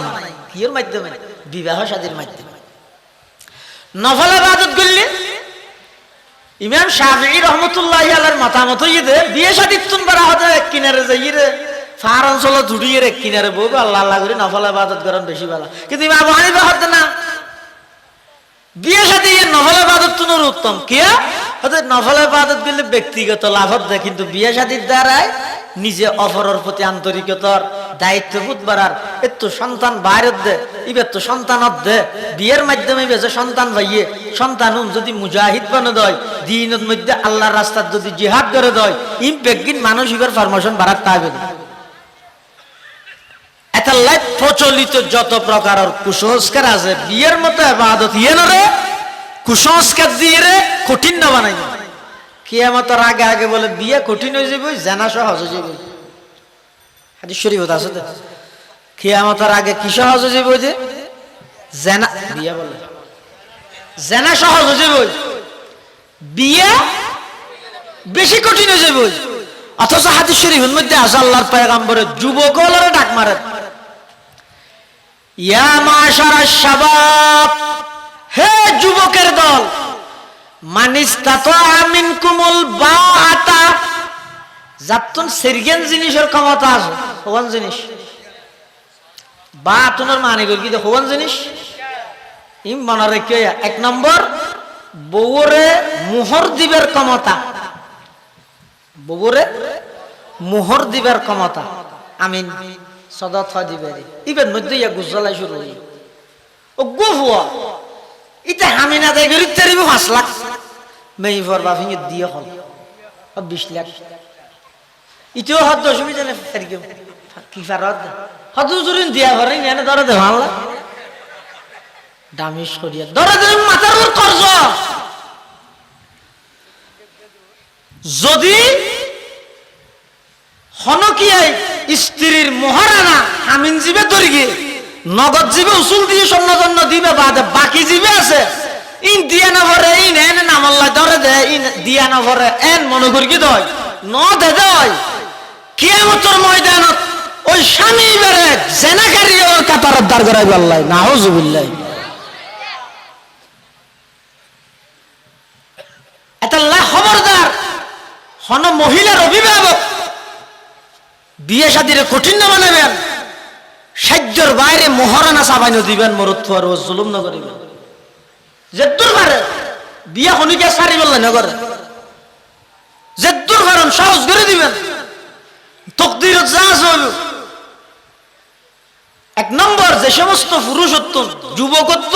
কির মাধ্যমে বিবাহ শাদীর মাধ্যমে নফল ইবাদত করলে ইমাম শাফিঈ রাহমাতুল্লাহি আলাইহির মতামত হইছে বিয়ে শাদী তুন বড় হতে কিনারে যাইরে ফার অঞ্চল ধুড়িয়ে রে কিনারে বউ আল্লাহ আল্লাহ করে নফল ইবাদত করেন বেশি ভালো কিন্তু ইমাম আবু হানিফা হতে না বিয়ে শাদী নফল ইবাদত তুনর উত্তম কি হতে নফল ইবাদত করলে ব্যক্তিগত লাভ দেয় কিন্তু বিয়ে শাদীর দ্বারাই নিজে অপরের প্রতি আন্তরিকতার দায়িত্ববোধ বাড়ার একটু সন্তান বাইরের দে ইবের তো সন্তানত দে বিয়ের মাধ্যমে বেজে সন্তান ভাইয়ে সন্তান যদি মুজাহিদ বানো দেয় দিনের মধ্যে আল্লাহর রাস্তায় যদি জিহাদ করে দেয় ইম্পেক্ট মানুষ ইবের ফরমেশন বাড়ার তাবে না এটা লাইফ প্রচলিত যত প্রকারের কুসংস্কার আছে বিয়ের মতো ইবাদত ইয়েনরে কুসংস্কার দিয়ে রে কঠিন না বানাই কিয়ামতের আগে আগে বলে বিয়ে কঠিন হয়ে যাবে জানা সহজ হয়ে যাবে হাদিস শরীফ আছে তো কিয়ামতের আগে কি সহজ হয়ে যাবে যে জানা বিয়ে বলে জানা সহজ হয়ে যাবে বিয়ে বেশি কঠিন হয়ে যাবে অথচ হাদিস শরীফের মধ্যে আছে আল্লাহর পয়গম্বরের যুবকরা ডাক মারে ইয়া মাশারাশ শাবাব হে যুবকের দল মানিস্তাতা মিনকুমুল বাআতা যাতুন সেরগেন জিনিসের ক্ষমতা আছে কোন জিনিস বাতুনের মানে কি দেখো কোন জিনিস ইম মনে রেখে এক নম্বর বউরে মোহর দিবের ক্ষমতা বউরে মোহর দিবের ক্ষমতা আমিন সদত দিবে ইবের মধ্যে ইয়া গুজলাই শুরু হই ও গুফুয়া ইতে হামিনা দেয় গরিব তারিব 5 লাখ মেই ফরবা ফিঙ্গে দিয়ে হল 20 লাখ ইতেও হদ অসুবিধা নেই ফেরকে কি ফারদ হদ জুরিন দিয়া ভরে নেনে ধরে দে আল্লাহ দামিশ করিয়া ধরে দে মাথার উপর কর্জ যদি হনকিয়ায় স্ত্রীর মহারানা হামিন জিবে দরিগে নগদ জিবে উসুল দিয়ে স্বর্ণজন্য দিবে বাদে বাকি জিবে আছে ইন দিয়া না ভরে ইন এনে নামাল্লা ধরে দে ইন দিয়া না ভরে এন মনে করি কি দয় ন দে দয় কিয়ামতের ময়দানত ওই স্বামী বেরে জেনাকারী ওর কাতারের দাঁড় করাইবে আল্লাহ নাউজুবিল্লাহ এটা খবরদার হন মহিলার অভিভাবক বিয়ে শাদীরে কঠিন না বানাবেন সাহায্যের বাইরে মহারানা চাবাইনো দিবেন মরুত্ব আর জুলুম না করিবেন যেদুর পারে বিয়ে হনিকে সারি বললেন না করে যেদুর পারেন সাহস করে দিবেন তকদির যা আছে এক নম্বর যে সমস্ত পুরুষত্ব যুবকত্ব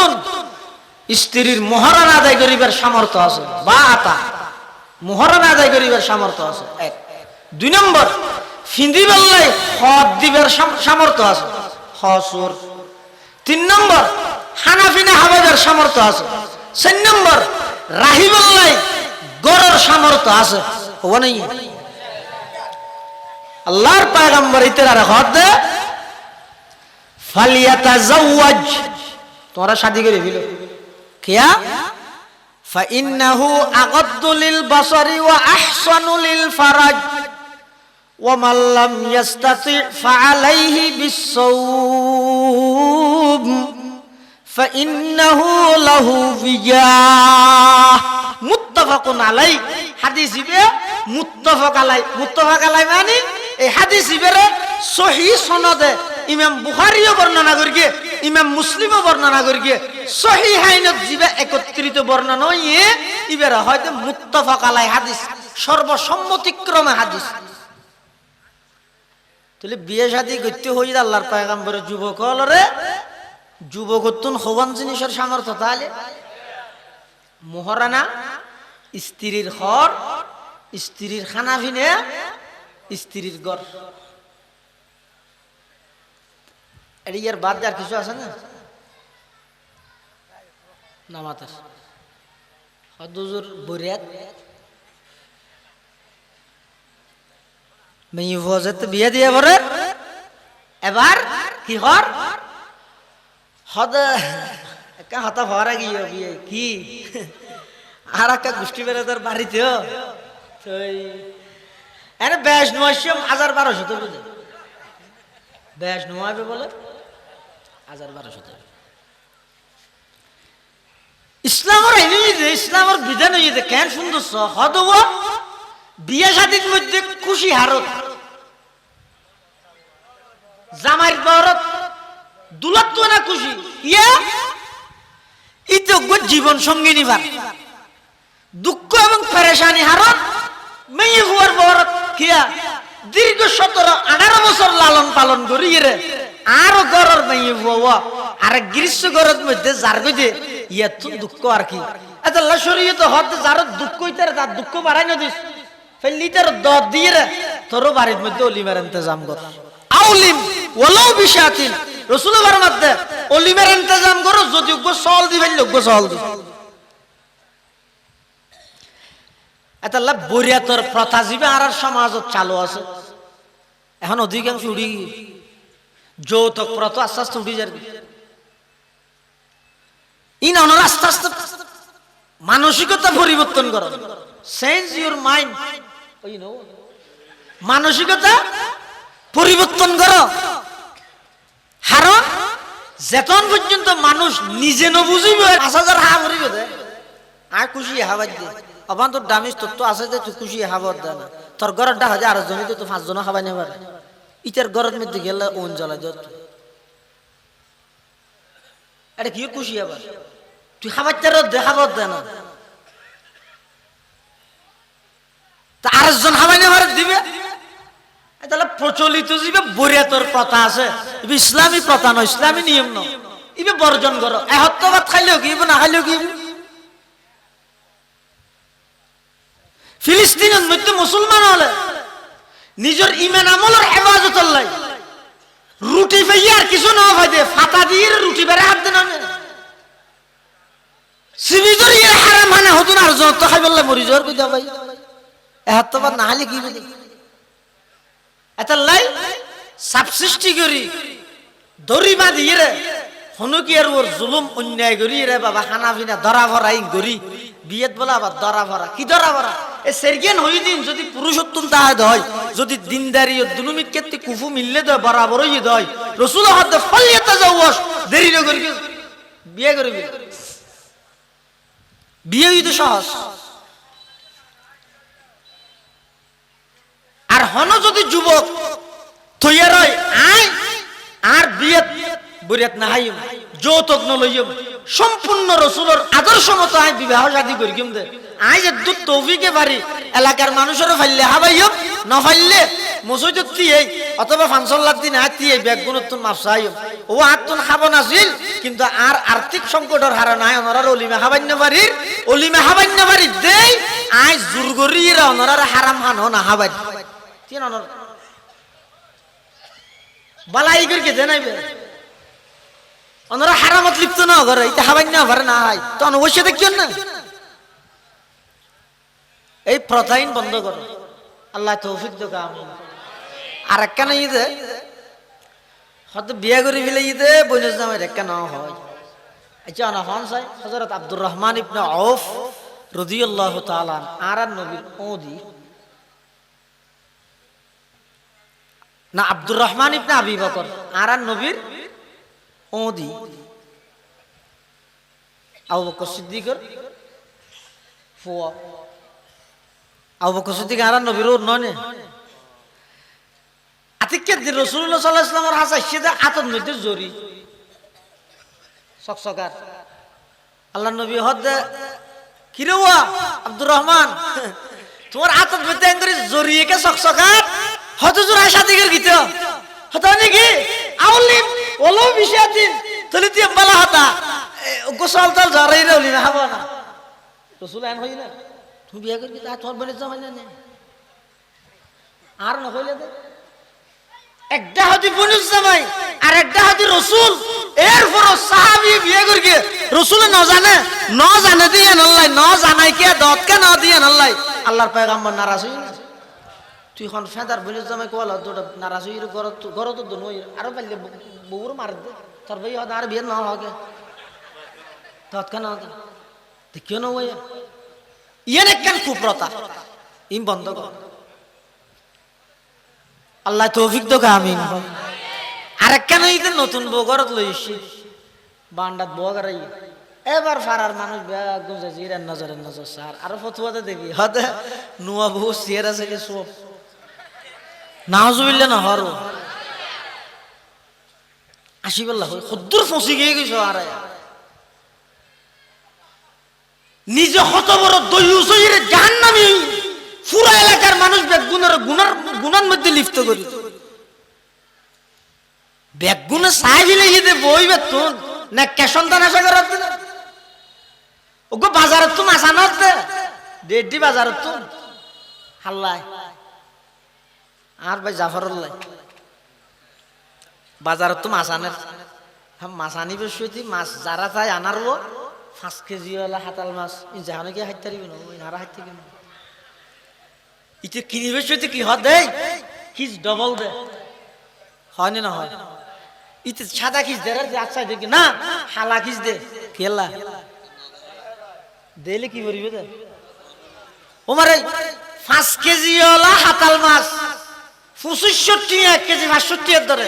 স্ত্রীর মোহরানা আদায় করিবার সামর্থ্য আছে, বা আতা মোহরানা আদায় করিবার সামর্থ্য আছে। এক। 2 নম্বর, ফিন্দি বললে হদ দিবার সামর্থ্য আছে, হসুর। 3 নম্বর, হানাফিনা হাবাদের সামর্থ্য আছে। 4 নম্বর, রাহি বললে গরর সামর্থ্য আছে। হবো নাই? আল্লাহর পয়গম্বর ইতরার হদ দে ফালিয়াতাজাওয়াজ, তোমরা শাদী করে ফেলো। কিয়া ফাইন্নাহু আগাদ্দু লিল বাসারি ওয়া আহসানু লিল ফারাজ ওয়া মান লাম ইস্তাতি ফাআলাইহি বিসসাওম ফাইন্নাহু লাহু ফিজাহ। মুত্তাফাকুন আলাই। হাদিস ইবে মুত্তাফাক আলাই। মুত্তাফাক আলাই মানে এই হাদিস ইবেরে সহিহ সনদে ইমাম বুখারীও বর্ণনা করিকে, ইমাম মুসলিমও বর্ণনা করিকে, সহিহাইনত জিবে একত্রিত বর্ণনা হইয়ে ইবেরে হয়তো মুত্তাফাক আলাই হাদিস, সর্বসম্মতিক্রমে হাদিস। তাহলে বিয়ে শাদী করতে হই আল্লাহর পয়গম্বরের যুবক হলরে যুবকতুন হবান জিনিসের সামর্থ্য, তাহলে মোহরানা, স্ত্রীর হর, স্ত্রীর খানা ভিনে, স্ত্রীর গড়, এর বাদ আর কিছু আছে না? নামাতার হদুজুর বরিয়াত মেয়ে ফজত বিয়ে দিয়ে পরে এবার কি হর হদ একা হতা ভরা গিয়ে বিয়ে কি আর একটা গোষ্ঠী বেড়ে তোর বাড়িতেও এনে বেশ নয়শো 1200 তো বুঝে বেশ নোয়াবে বলে 1200। ইসলামের ইসলামের বিধান হইতে কেন সুন্দর হদ বিয়ে শাদীর মধ্যে খুশি হারত জামাইর বরত দুলাত না খুশি ইয়া ইতো জীবন সঙ্গী নিবার দুঃখ এবং পেরেশানি হারত মেয়ে হুয়ার বরত কিয়া দীর্ঘ 17-18 বছর লালন পালন করি রে আরো গরর মেয়ে হুয়া আর গ্রীষ্ম গরত মধ্যে যার গইতে ইয়াত দুঃখ আর কি আল্লাহ শরীয়তে হদ যার দুঃখ হইতারে তার দুঃখ বাড়াই না দিস ফেললিটার দর দিয়ে রে তোর বাড়ির মধ্যে অলিমের ইন্তজাম কর আউলিম ওয়ালাউ বিশাতিন রাসূলুল্লাহর মধ্যে অলিমের ইন্তজাম করো যদি উগ্র সল দিবেন লোক সল দি আল্লাহ বরিয়াতর প্রথা জিবে আর সমাজত চালু আছে এখন অধিকাংশ উড়ি যৌতুক প্রথা আস্তে আস্তে উঠি যাবে ইন অনর আস্তে আস্তে মানসিকতা পরিবর্তন করো চেঞ্জ ইউর মাইন্ড মানসিকতা পরিবর্তন করো কারণ যেতন পর্যন্ত মানুষ নিজে নবুঝিবে 5000 হা ভরিবে দে আর খুশি হাবাদ দে অবান তোর দামিস তোর তো আছে যে তুই খুশি হাবর দে না তোর ঘরের ডা হাজার 8 জনই তো 5 জন খাবাই না পারে ইটার ঘরের মধ্যে গেলে ওন জ্বালা যত এটা কি খুশি আবার তুই খাবারটার দেখাবর দে না তা 8 জন খাবাই না পারে দিবে তাহলে প্রচলিত জিবে বরিয়াতর প্রথা আছে ইবে ইসলামী প্রথা নয় ইসলামী নিয়ম নয় ইবে বর্জন করো এহত্তবাদ খাইলেও কি না খাইলেও কি ফিলিস্তিনের মধ্যে মুসলমান হলে নিজের ইমান আমলের হেফাজত লাই রুটি পাইয়ে আর কিছু না ফাইদে ফাতা দিয়ে রুটি বেড়ে হাত দেন সিবিজর ইয়ে হারাম হানা হতো না আর জন তো খাই বললে মরি যাওয়ার কই দা ভাই এহত্তবাদ না হলে কি বুঝি এত লাই সাবসৃষ্টি করি দড়ি বাঁধি রে হনুকি আর ওর জুলুম অন্যায় করি রে বাবা খানা পিনা ধরা ভরা ইং করি বিয়েত বলা আবার ধরা ভরা কি ধরা ভরা এ সেরগেন হই দিন যদি পুরুষোত্তম তাহাদ হয় যদি দিনদারি ও দুলুমিত ক্ষেত্রে কুফু মিললে দেয় বরাবর হই দেয় রসুল হাতে ফলিয়াতে যাও দেরি না করি বিয়ে করবি বিয়ে হইতে সহজ আর হন যদি যুবক থইয়ার হয় আয় আর বিয়ে বরিয়াত না হাইম যৌতুক ন লইম সম্পূর্ণ রসুলের আদর্শ মতো আয় বিবাহ শাদী করি কিম দে আয় যে দু তৌফিকে পারি এলাকার মানুষেরও ফাইলে হাবাইম না ফাইলে মসজিদ এই অথবা ফাংশন দিন হাতি এই ব্যাগগুণতুন মাপসাই ও আত্মন খাব নাছিল কিন্তু আর আর্থিক সংকটের হারা নাই ওনার অলিমা হাবান্য বাড়ির অলিমা হাবান্য বাড়ির দেই আই জোর করিরা ওনার হারাম হানো না হাবাই তিন ওনার বালাই করি জানাইবে ওনারা হারামত লিপ্ত না করে এটা হাবান্য পারে না হয় তো অবশ্যই দেখিও না এই প্রথাইন বন্ধ করো আল্লাহ তৌফিক দেখ আমি আর একখানা ঈদে হয়তো বিয়া করে ফেলে ঈদে বইনের জামাই একটা নাও হয় আচ্ছা না হন সাই হযরত আব্দুর রহমান ইবনে আউফ রাদিয়াল্লাহু তাআলা আর নবীর ওদি না আব্দুর রহমান ইবনে আবি বকর আর নবীর ওদি আবু বকর সিদ্দিকের ফুয়া আবু বকর সিদ্দিক আর নবীর ওর নয় আতিকের দিন রাসূলুল্লাহ সাল্লাল্লাহু আলাইহি ওয়াসাল্লামের হাসা সেটা আতর মধ্যে জরি সকসকার আল্লাহর নবী হদে কিরে ওয়া আব্দুর রহমান তোমার আতর মধ্যে এঙ্গরি জরিয়ে কে সকসকার হত জোর আশা দিকের গিতে হত নাকি আউলিম ওলো বিশাতিন তলিতে বালা হতা গোসল তাল জরাই রলি না হবা না রাসূল আন হই না তুমি বিয়া করি তা তোর বলে জামাই না আর না হইলে একটা হাতি বনুস জামাই আর একটা হাতি রাসূল এরপর সাহাবী বিয়ে করি রাসূল না জানে দিয়ে আল্লাহ না জানাই কে দত কে না দিয়ে আল্লাহ আল্লাহর পয়গম্বর নারাজ হই না তুই কোন ফেদার বনুস জামাই কোলা দুটো নারাজ হই ঘর তো দনই আর পাইলে বউর মার দে তোর ভাই হদ আর বিয়ে না হবে দত কে না দে কেন ওই ইয়েন কেন কুপ্রতা ইম বন্ধ কর আল্লাহ তৌফিক দোক আমিন আর কেন ইতে নতুন বগরত লইছি বান্ডাত বগরাই এবার ফারার মানুষ বেয়া গুজে জিরেন নজর স্যার আর ফতুয়াতে দেখি হতে নুয়া বহু সিয়ারা থেকে সব নাউজুবিল্লাহ না হরো আসিবাল্লাহ খুদ্দুর ফসি গিয়ে গেছ আর নিজে কত বড় দয়ুস হইরে জাহান্নামী পুরা এলাকার মানুষ গুনার মধ্যে লিপ্ত করি বেগুনে সাইলে গিয়ে বইবে তুন না কে সন্তান আশা করাতে ওগো বাজারত তো মাসানত দেড়টি বাজারত তো হাল্লাই আর ভাই জাফরুল্লাহ বাজারত তো মাসানের মাসানি বসুতি মাছ যারা চাই আনারবো 5 কেজি ওলা হাতাল মাছ জাহানে কি হাইতে পারিবে না হারা হাইতে কিনা ইতে কিনিবে সেটা কি হয় দেয় কিস ডবল দে হয় না হয় ইতে সাদা কিস দে আচ্ছা দেখি না হালা কিস দে কেলা দিলে কি করিবে দে ওমারে 5 কেজি ওলা হাতাল মাছ 65 1 কেজি 65 এর ধরে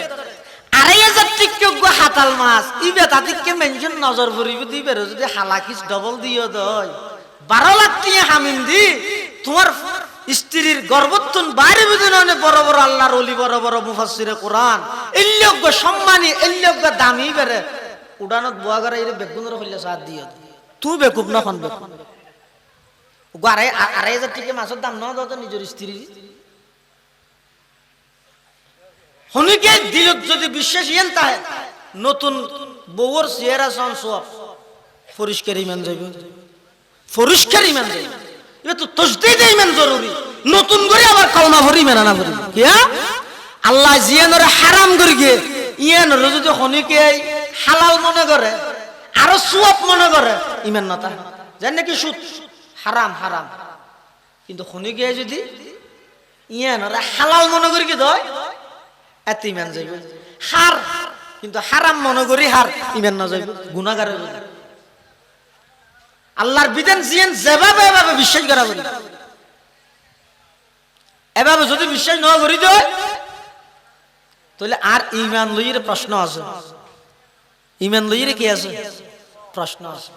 2500 টিকযোগ্য হাতাল মাছ ইবে তাদিককে মেনশন নজর করিবে দিবে যদি হালা কিস ডবল দিও দয় 12 লাখ টাকা হামিম দি তোমার স্ত্রীর গর্ভত্তন বাইরে বিদুনে বড় বড় আল্লাহর ওলি বড় বড় মুফাসসিরে কোরআন এল্যজ্ঞ সম্মানী এল্যজ্ঞ দামি বেরে উড়ানত বুয়াগারে এর বেগুনের হইলে সাথ দিও তুই বেকুব না খন বেকুব গারে 2500 টাকা মাছের দাম না দাও তো নিজের স্ত্রী হনিকে দিল যদি বিশ্বাস ইয়েন তাহে নতুন বউর চেহারা সন সব পরিষ্কার ইমান যাইবে পরিষ্কার ইমান যাইবে এটা তো তসদিদ ইমান জরুরি নতুন করে আবার কলমা ভরি মেনা না ভরি কি আল্লাহ জিয়ানরে হারাম করি গে ইয়ানরে যদি হনিকে হালাল মনে করে আর সুয়াব মনে করে ইমান না তা জান নাকি সুদ হারাম হারাম কিন্তু হনিকে যদি ইয়ানরে হালাল মনে করি কি দয় এত ইমান যাইবে হার কিন্তু হারাম মনে করি হার ইমান না যাইবে গুনাহগারের আল্লাহর বিধান জিয়ান যেভাবে এভাবে বিশ্বাস করা বলি এভাবে যদি বিশ্বাস না করি দেয় তাহলে আর ইমান লইয়ের প্রশ্ন আছে ইমান লইয়ের কি আছে প্রশ্ন আছে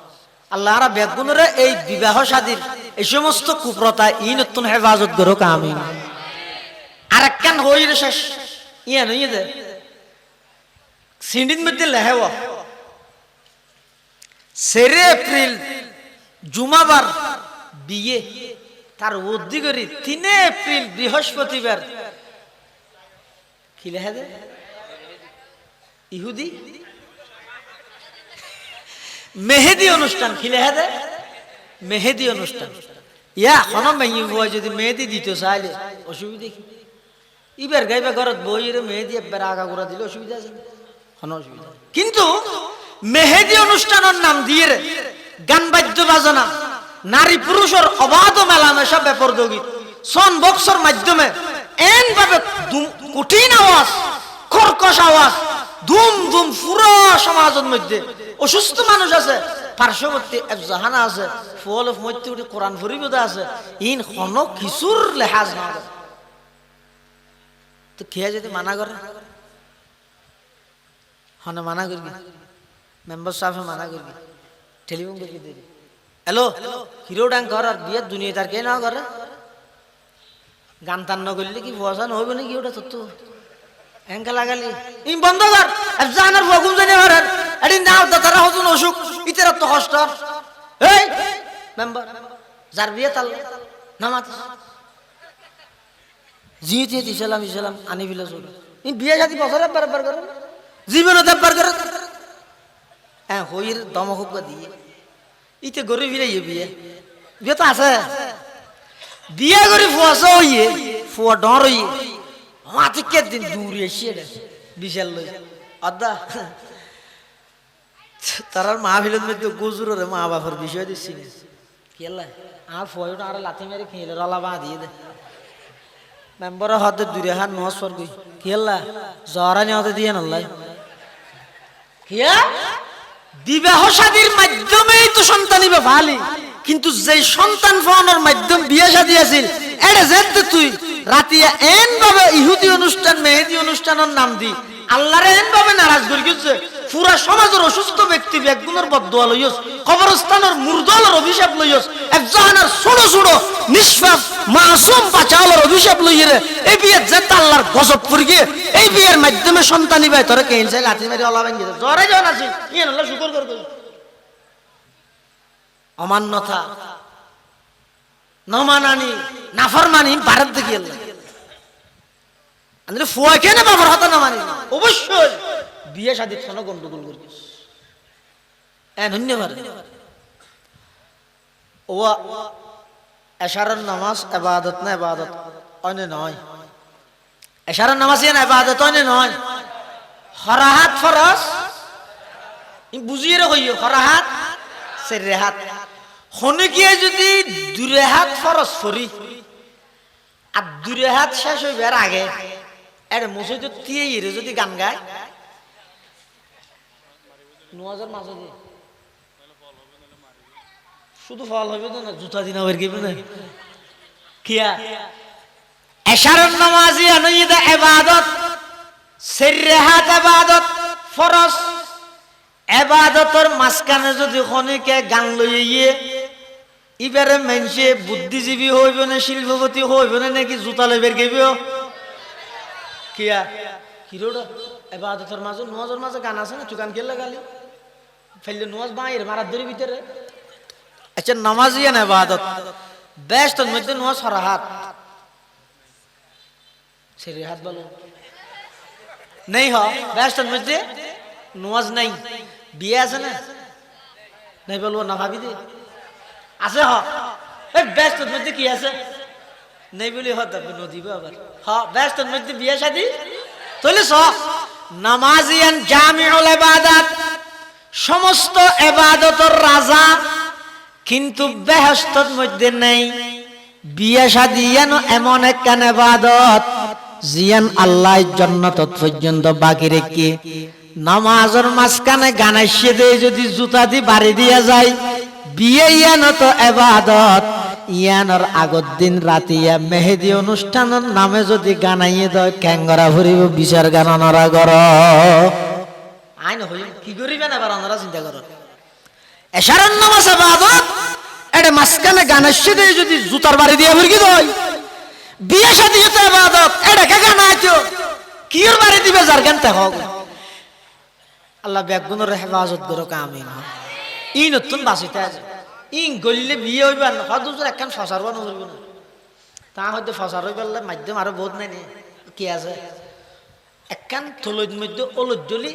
আল্লাহ আর বেগুনরে এই বিবাহ শাদীর এই সমস্ত কুপ্রথা ই নতুন হেফাজত করো আমিন আর একখান হইর শেষ ইয়া নই দে সিন্ডিন মধ্যে লেহেওয়া 4 এপ্রিল জুমাবার বিয়ে তার উদ্দি করি 3 এপ্রিল বৃহস্পতিবার কি লেখা দে ইহুদি মেহেদি অনুষ্ঠান কি লেখা দে মেহেদি অনুষ্ঠান ইয়া কোনো মেহি বয় যদি মেহেদি দিতে চাইলে অসুবিধা কি ইবার গাইবা ঘরত বইয়ের মেহেদি একবার আগা গোড়া দিলে অসুবিধা আছে কোনো অসুবিধা কিন্তু মেহেদি অনুষ্ঠানের নাম দিয়ে রে গান বাদ্য বাজনা নারী পুরুষের অবাধ মেলামেশা বেপরদগী সন বক্সর মাধ্যমে এন ভাবে কঠিন আওয়াজ কর্কশ আওয়াজ ধুম ধুম পুরো সমাজের মধ্যে অসুস্থ মানুষ আছে পার্শ্ববর্তী জাহানা আছে ফল মধ্যে উঠে কোরআন ফরিবদা আছে ইন হন কিছুর লেহাজ না তো খেয়ে যদি মানা করে হনে মানা করবি মেম্বার সাহেব মানা করবি টেলিফোন করবি দেরি হ্যালো হিরো ডাং ঘর আর বিয়ের দুনিয়া তার কে না করে গান টান না করলে কি ভরসা হইবে নাকি ওটা তো এঙ্কা লাগালি ইম বন্ধ কর জানার বগুম জানি ঘরের এদিন নাও তারা হতুন অসুখ ইতের তো কষ্ট এই মেম্বার যার বিয়ে তাল নামাজ জিয়ে দিছিলাম ইসলাম আনি ফিলে চল ই বিয়ে শাদী বছরে বারবার করে জীবনে একবার করে হ্যাঁ হইর দমক দিয়ে ইতে গরিব ফিরে বিয়ে বিয়ে তো আছে বিয়ে করে ফুয়াশা হইয়ে ফুয়া ডর হইয়ে মাটি দিন দূরে এসে বিশাল লই আদা তার মাহফিলের মধ্যে গুজুরের মা বাবার বিষয় দিচ্ছি কেলা আর ফুয়াটা আর লাথি মেরে খেলে রলা বাঁ দিয়ে দে মেম্বার হাতে দূরে হাত নস পর গই কেলা জরা নিয়ে দিয়ে নাল্লাই কিয়া বিবাহ শাদীর মাধ্যমেই তো সন্তান নিবে ভালি কিন্তু যে সন্তান পাওয়ানোর মাধ্যম বিয়ে শাদী আছিল এটা যেতে তুই রাতিয়া এন ভাবে ইহুদি অনুষ্ঠান মেহেদি অনুষ্ঠানের নাম দি আল্লাহরে এন ভাবে নারাজ করি গেছে পুরা সমাজের অসুস্থ ব্যক্তি একগুণের বদদোয়া লইস কবরস্থানের মুরদলের অভিশাপ লইস একজনের ছোট ছোট নিষ্পাপ মাসুম বাচ্চাদের অভিশাপ লইরে এই বিয়ে যেতে আল্লাহর গজব পড়ি গিয়ে এই বিয়ের মাধ্যমে সন্তান নিবে তোরে কেন চাই লাঠি মারি অলা ভাঙ্গি জ্বরে জন আছে ইয়ে আল্লাহ শুকর কর অমান্যতা নমানানি নাফরমানি ভারত দিকে আল্লাহ ಅಂದ್ರೆ ফুয়া কেন বাবার হাতে না মানি অবশ্যই বিয়ে শাদীর কোনো গন্ডগোল করিস ধন্যবাদ ও এশারার নামাজ ইবাদত না ইবাদত অন্য নয় এশারার নামাজ না ইবাদত অন্য নয় হরাহাত ফরজ বুঝিয়ে হইও হরাহাত সে রেহাত হনে গিয়ে যদি দুরেহাত ফরজ ফরি আর দুরেহাত শেষ হইবার আগে এরে মসজিদে তিয়ে যদি গান গায় নওয়াজের মাঝে দিয়ে শুধু ফল হবে তো না জুতা দিন আবার কি না কিয়া এশারার নামাজি আনইদা ইবাদত সিরহাত ইবাদত ফরজ ইবাদতের মাঝখানে যদি খনিকে গান লইয়ে ইবারে মানুষে বুদ্ধিজীবী হইবে না শিল্পপতি হইবে না নাকি জুতা লইবার গেবে কিয়া হিরোটা ইবাদতের মাঝে নওয়াজের মাঝে গান আছে না তুই গান খেলে গালি ফেললে নওয়াজ বাইরে মারার দড়ি ভিতরে আচ্ছা নামাজি না ইবাদত বেস্টের মধ্যে নওয়াজ হরাহাত সেরে হাত বলো নেই হ বেস্টের মধ্যে নওয়াজ নাই বিয়ে আছে না নাই বলবো না ভাবি দে আছে হ এই বেস্টের মধ্যে কি আছে নেই বলি হ তবে নদীবে আবার হ বেস্টের মধ্যে বিয়ে শাদী তাহলে স নামাজিয়ান জামিউল ইবাদাত সমস্ত ইবাদতের রাজা কিন্তু বেহেশতের মধ্যে নেই বিয়ে শাদী এমন একখান ইবাদত জিয়ান আল্লাহ জান্নাত পর্যন্ত বাকি রেখে নামাজের মাঝখানে গান এসে দেয় যদি জুতা দি বাড়ি দিয়া যায় বিয়ে ইয়ানো তো ইবাদত ইয়ানোর আগর দিন রাতিয়া মেহেদি অনুষ্ঠানের নামে যদি গানাইয়ে দেয় ক্যাঙ্গরা ভরিব বিচার গানানোরা গর আইন হই কি করিবেন এবার ওনারা চিন্তা করো এশারার নামাজ ইবাদত এটা মাঝখানে গান এসে দেয় যদি জুতার বাড়ি দিয়া ভরি দেয় বিয়ে শাদী তো ইবাদত এটা কে গানাইছো কির বাড়ি দিবে যার গানতে হোক আল্লাহ বেগুনের হেফাজত করো আমিন ই নতুন বাঁচিতে আছে ইং গলিলে বিয়ে হইবা না হদুজুর একখান ফসারবা নজরব না তা হয়তো ফসার হইবার মাধ্যম আরো বহুত নাই কি আছে একখান থলুর মধ্যে অলুদ জলি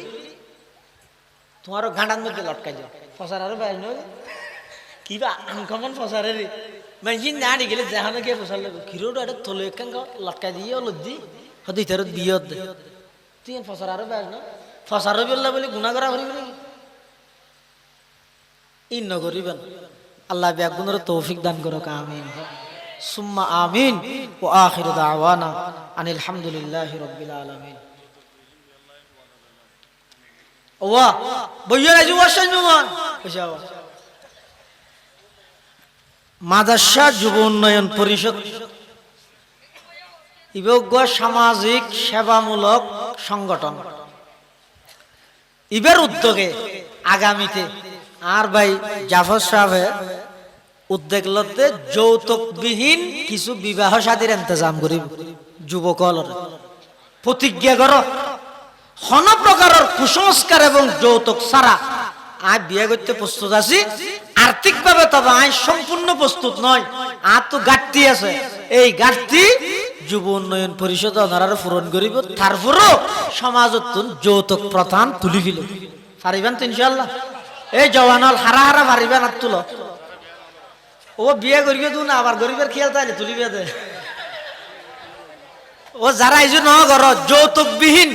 তোমারও ঘাটার মধ্যে লটকাই যাও ফসার আরো বাইর নয় কিবা আনকমন ফসারে রে মেশিন না আনি গেলে যেখানে গিয়ে ফসার লাগবে কিরোটা এটা থলু একখান লটকাই দিয়ে অলুদ দি হয়তো ইতারত দিয়ে দে তুই ফসার আরো বাইর নয় ফসার বললা বলে গুণা করা করিব নাকি ইন নগরিবেন আল্লাহ ব্যাগুনের তৌফিক দান করুক আমিন সুম্মা আমিন ও আখিরু দাওয়ানা আনিল হামদুলিল্লাহি রাব্বিল আলামিন ওয়া বইয়া রাজু ওয়াশান নুমান বুঝাও মাদ্রাসা যুব উন্নয়ন পরিষদ ইবজ্ঞ সামাজিক সেবামূলক সংগঠন ইবের উদ্যোগে আগামীতে আর ভাই জাফর সাহেব উদ্যোগ লতে যৌতুকবিহীন কিছু বিবাহ শাদীর ইন্তজাম করিব যুবকলর প্রতিজ্ঞা কর কোন প্রকারের কুসংস্কার এবং যৌতুক ছাড়া আই বিয়ে করতে প্রস্তুত আছি আর্থিকভাবে তবে আই সম্পূর্ণ প্রস্তুত নয় আর তো ঘাটতি আছে এই ঘাটতি যুব উন্নয়ন পরিষদ ওনারা পূরণ করিব তারপরও সমাজত যৌতুক প্রথান তুলি ফেল পারিবেন তো ইনশাআল্লাহ এই জওয়ানল হারা হারা পারিবেন আর তুলো ও বিয়ে করিবে তু না আবার গরিবের খেয়াল তাইলে তুলিবে দে ও যারা এই জন্য ঘর যৌতুকবিহীন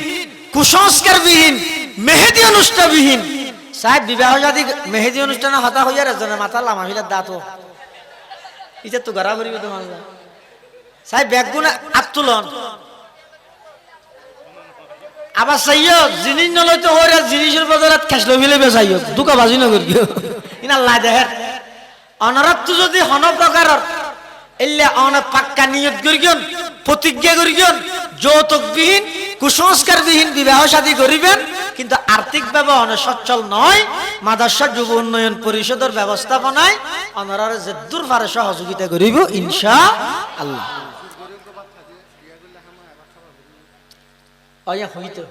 কুসংস্কারবিহীন মেহেদি অনুষ্ঠানবিহীন সাহেব বিবাহ যদি মেহেদি অনুষ্ঠানে হতা হইয়া রেজনে মাথা লামাহিলার দাঁত এটা তো গড়া করিবে তোমার সাহেব ব্যাগুন আত্মুলন আবার চাইও জিনিস নলইতে হইরা জিনিসের বদলে খেসলো মিলে বেচাইও দুকা বাজি নগরিও ইনা লাই দেহের অনারত্ব যদি হন প্রকারের এলে অনেক পাক্কা নিয়ত করিগন প্রতিজ্ঞা করিগন যৌতুকবিহীন কুসংস্কারবিহীন বিবাহ শাদী করিবেন কিন্তু আর্থিকভাবে অনেক সচ্ছল নয় মাদ্রাসা যুব উন্নয়ন পরিষদের ব্যবস্থাপনায় অনারার যে দূর পারে সহযোগিতা করিব ইনশাআল্লাহ অয়া হইতো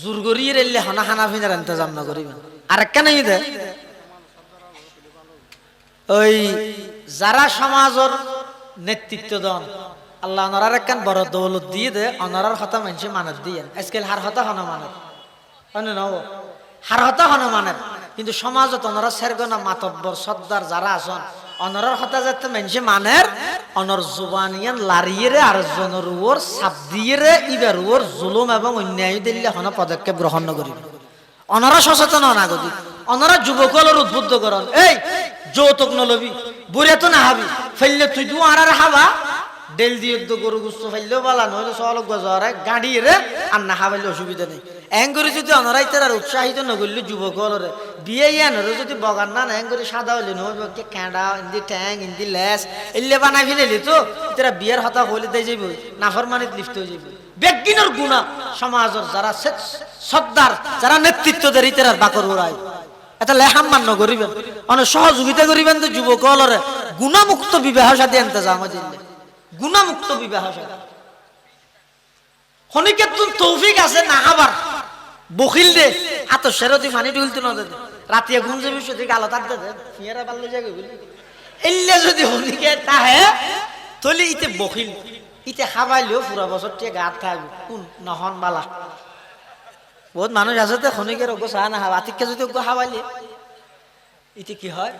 জোর করিয়ে এলে হনা হানা ফিনার ইন্তজাম না করিবেন আর কেন দে ওই যারা সমাজের নেতৃত্ব দেন আল্লাহ ওনার একখান বড় দৌলত দিয়ে দে ওনার কথা মানুষে মানত দিয়ে আজকাল হার হতা হন মানত হার হতা হন মানত কিন্তু সমাজত ওনারা সেরগনা মাতব্বর সর্দার যারা আছেন অনরের কথা যাতে মানুষে মানের অনর জুবানিয়ান লারিয়ে আর জনের ওর সাপ দিয়ে ইবার ওর জুলুম এবং অন্যায় দিল্লে হন পদক্ষেপ গ্রহণ করিবে অনরা সচেতন অনাগতি অনরা যুবকলের উদ্বুদ্ধ করন এই যৌতুক নলবি বুড়ে তো না হাবি ফেললে তুই দু আর হাবা ডেল দিয়ে তো গরু গুস্ত ফেললেও বালা নইলে সলক গজরে গাড়িয়ে আর না হাবাইলে অসুবিধা নেই এং করে যদি অনরাই তার উৎসাহিত নগরলে যুবকলরে বিয়ে ইয়ানরে যদি বগান না এং করে সাদা হইলে নইব কে ক্যাঁডা ইন্দি ট্যাং ইন্দি লেস এলে বানাই ফেলেলি তো তারা বিয়ের হতা হলে দেয় যাইব নাফরমানিত লিপ্ত হয়ে যাইব বেগিনের গুণা সমাজের যারা সর্দার যারা নেতৃত্ব দেয় তারা বাকর উড়ায় এটা লেহাম মান্য করিবেন অনেক সহযোগিতা করিবেন তো যুবকলরে গুণামুক্ত বিবাহ সাথে ইন্তজাম দিলে গুণামুক্ত বিবাহ সাথে খনিকে তুন তৌফিক আছে না আবার বখিল দে আত সেরতি পানি ঢুলতে না দে রাতিয়া ঘুম যাবি সেটি গালো তার দে ফিয়ারা পারলে যাবে বলি এলে যদি হনিকে তাহে তলি ইতে বখিল ইতে খাবাইলেও পুরা বছর টিয়ে গাত থাকবে কোন নহন বালা বহুত মানুষ আছে তো খনিকের অজ্ঞ চাহ না খাবা আতিককে যদি অজ্ঞ খাবাইলে ইতে কি হয়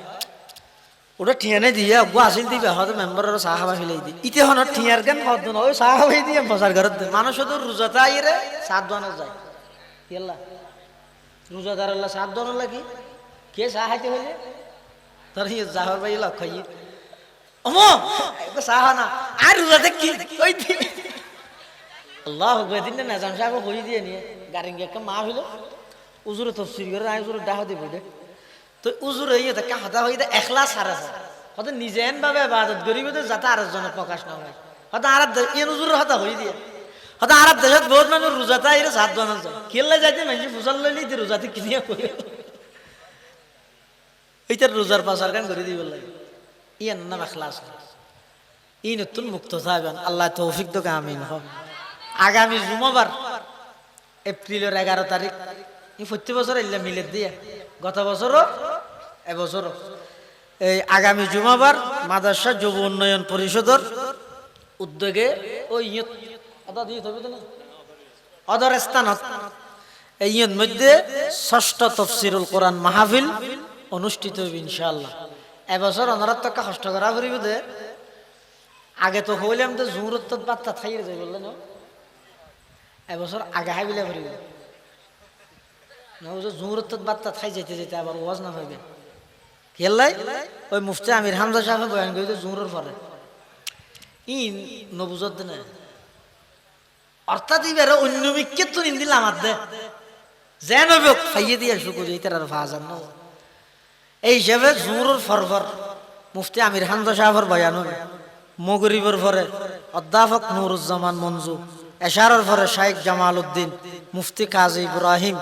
ওটা ঠিয়ানে দিয়ে অজ্ঞ আসিল দিবে হয়তো মেম্বারের চাহ খাবা ফেলে দিই ইতে হন ঠিয়ার কেন হদ না ওই চাহ খাবাই দিয়ে বসার ঘরত মানুষ তো রোজাতে আইরে সাত দোয়ানো যায় কেলা রোজাদার আল্লাহ সাত দোয়ানো লাগি কে চাহ খাইতে হইলে তার জাহর ভাই লক্ষ্য অমো চাহ না আর রোজাতে কি ওই আল্লাহ দিন না জান সাহেব হই দিয়ে নিয়ে গাড়ি একটা মা হইল উজুরে তফসিল করে আই উজুরে ডাহ দিব দে তো উজুর হইয়ে দেখা হতা হই দে একলা সারা হয়তো নিজেন ভাবে ইবাদত করিবে তো যাতে আরেকজনের প্রকাশ না হয় হয়তো আর ইয়ে উজুরের হতা হই দিয়ে হয়তো আর দেশত বহুত মানুষ রোজাতে আইরে সাত বানা যায় কেলে যাইতে মানুষ ফুসাল লইলে রোজাতে কিনিয়া কই এইটার রোজার পাশার গান করে দিব লাগে ইয়ার নাম এখলাস ই নতুন মুক্ত থাকবেন আল্লাহ তৌফিক তোকে আমিন হবে আগামী জুমাবার এপ্রিলের 11 তারিখ প্রতি বছর এলে মিলে দিয়ে গত বছরও এবছরও এই আগামী জুমাবার মাদ্রাসা যুব উন্নয়ন পরিষদের উদ্যোগে ওই অদর স্থানত এই মধ্যে ষষ্ঠ তফসিরুল কোরআন মাহফিল অনুষ্ঠিত হবে ইনশাআল্লাহ। এবছর অনারত টাকা কষ্ট করা করিব দে আগে তো হইলাম তো জুরত বার্তা থাইয়ে যাই বললেন এবছর আগে হাইবিলে করিব না জুরত বার্তা থাই যেতে যেতে আবার ওয়াজ না পাইবে খেললাই ওই মুফতি আমির হামজা সাহেব বয়ান করি তো জুরের পরে ই নবুজত না অর্থাৎ এবার অন্য বিক্ষেপ তো নিন দিলাম আমার দে যেন খাইয়ে দিয়ে শুকো এইটার আর ফাজার না এই হিসাবে জুরের ফরফর মুফতি আমির হামজা সাহেবের বয়ান হবে মগরিবের পরে অধ্যাপক নুরুজ্জামান মঞ্জু এশারের পরে শাইখ জামাল উদ্দিন মুফতি কাজী ইব্রাহিম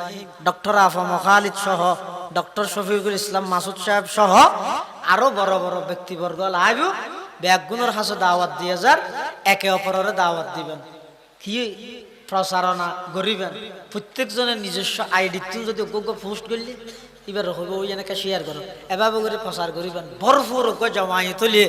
ডক্টর আফম খালিদ সহ ডক্টর শফিকুল ইসলাম মাসুদ সাহেব সহ আরো বড় বড় ব্যক্তিবর্গ লাইব ব্যাগুনের হাসে দাওয়াত দিয়ে যার একে অপরের দাওয়াত দিবেন কি প্রচারণা করিবেন প্রত্যেকজনের নিজস্ব আইডি যদি পোস্ট করলে এবার হইব ওই এনেকে শেয়ার করো এভাবে করে প্রচার করিবেন ভরপুর জমাই তুলিয়ে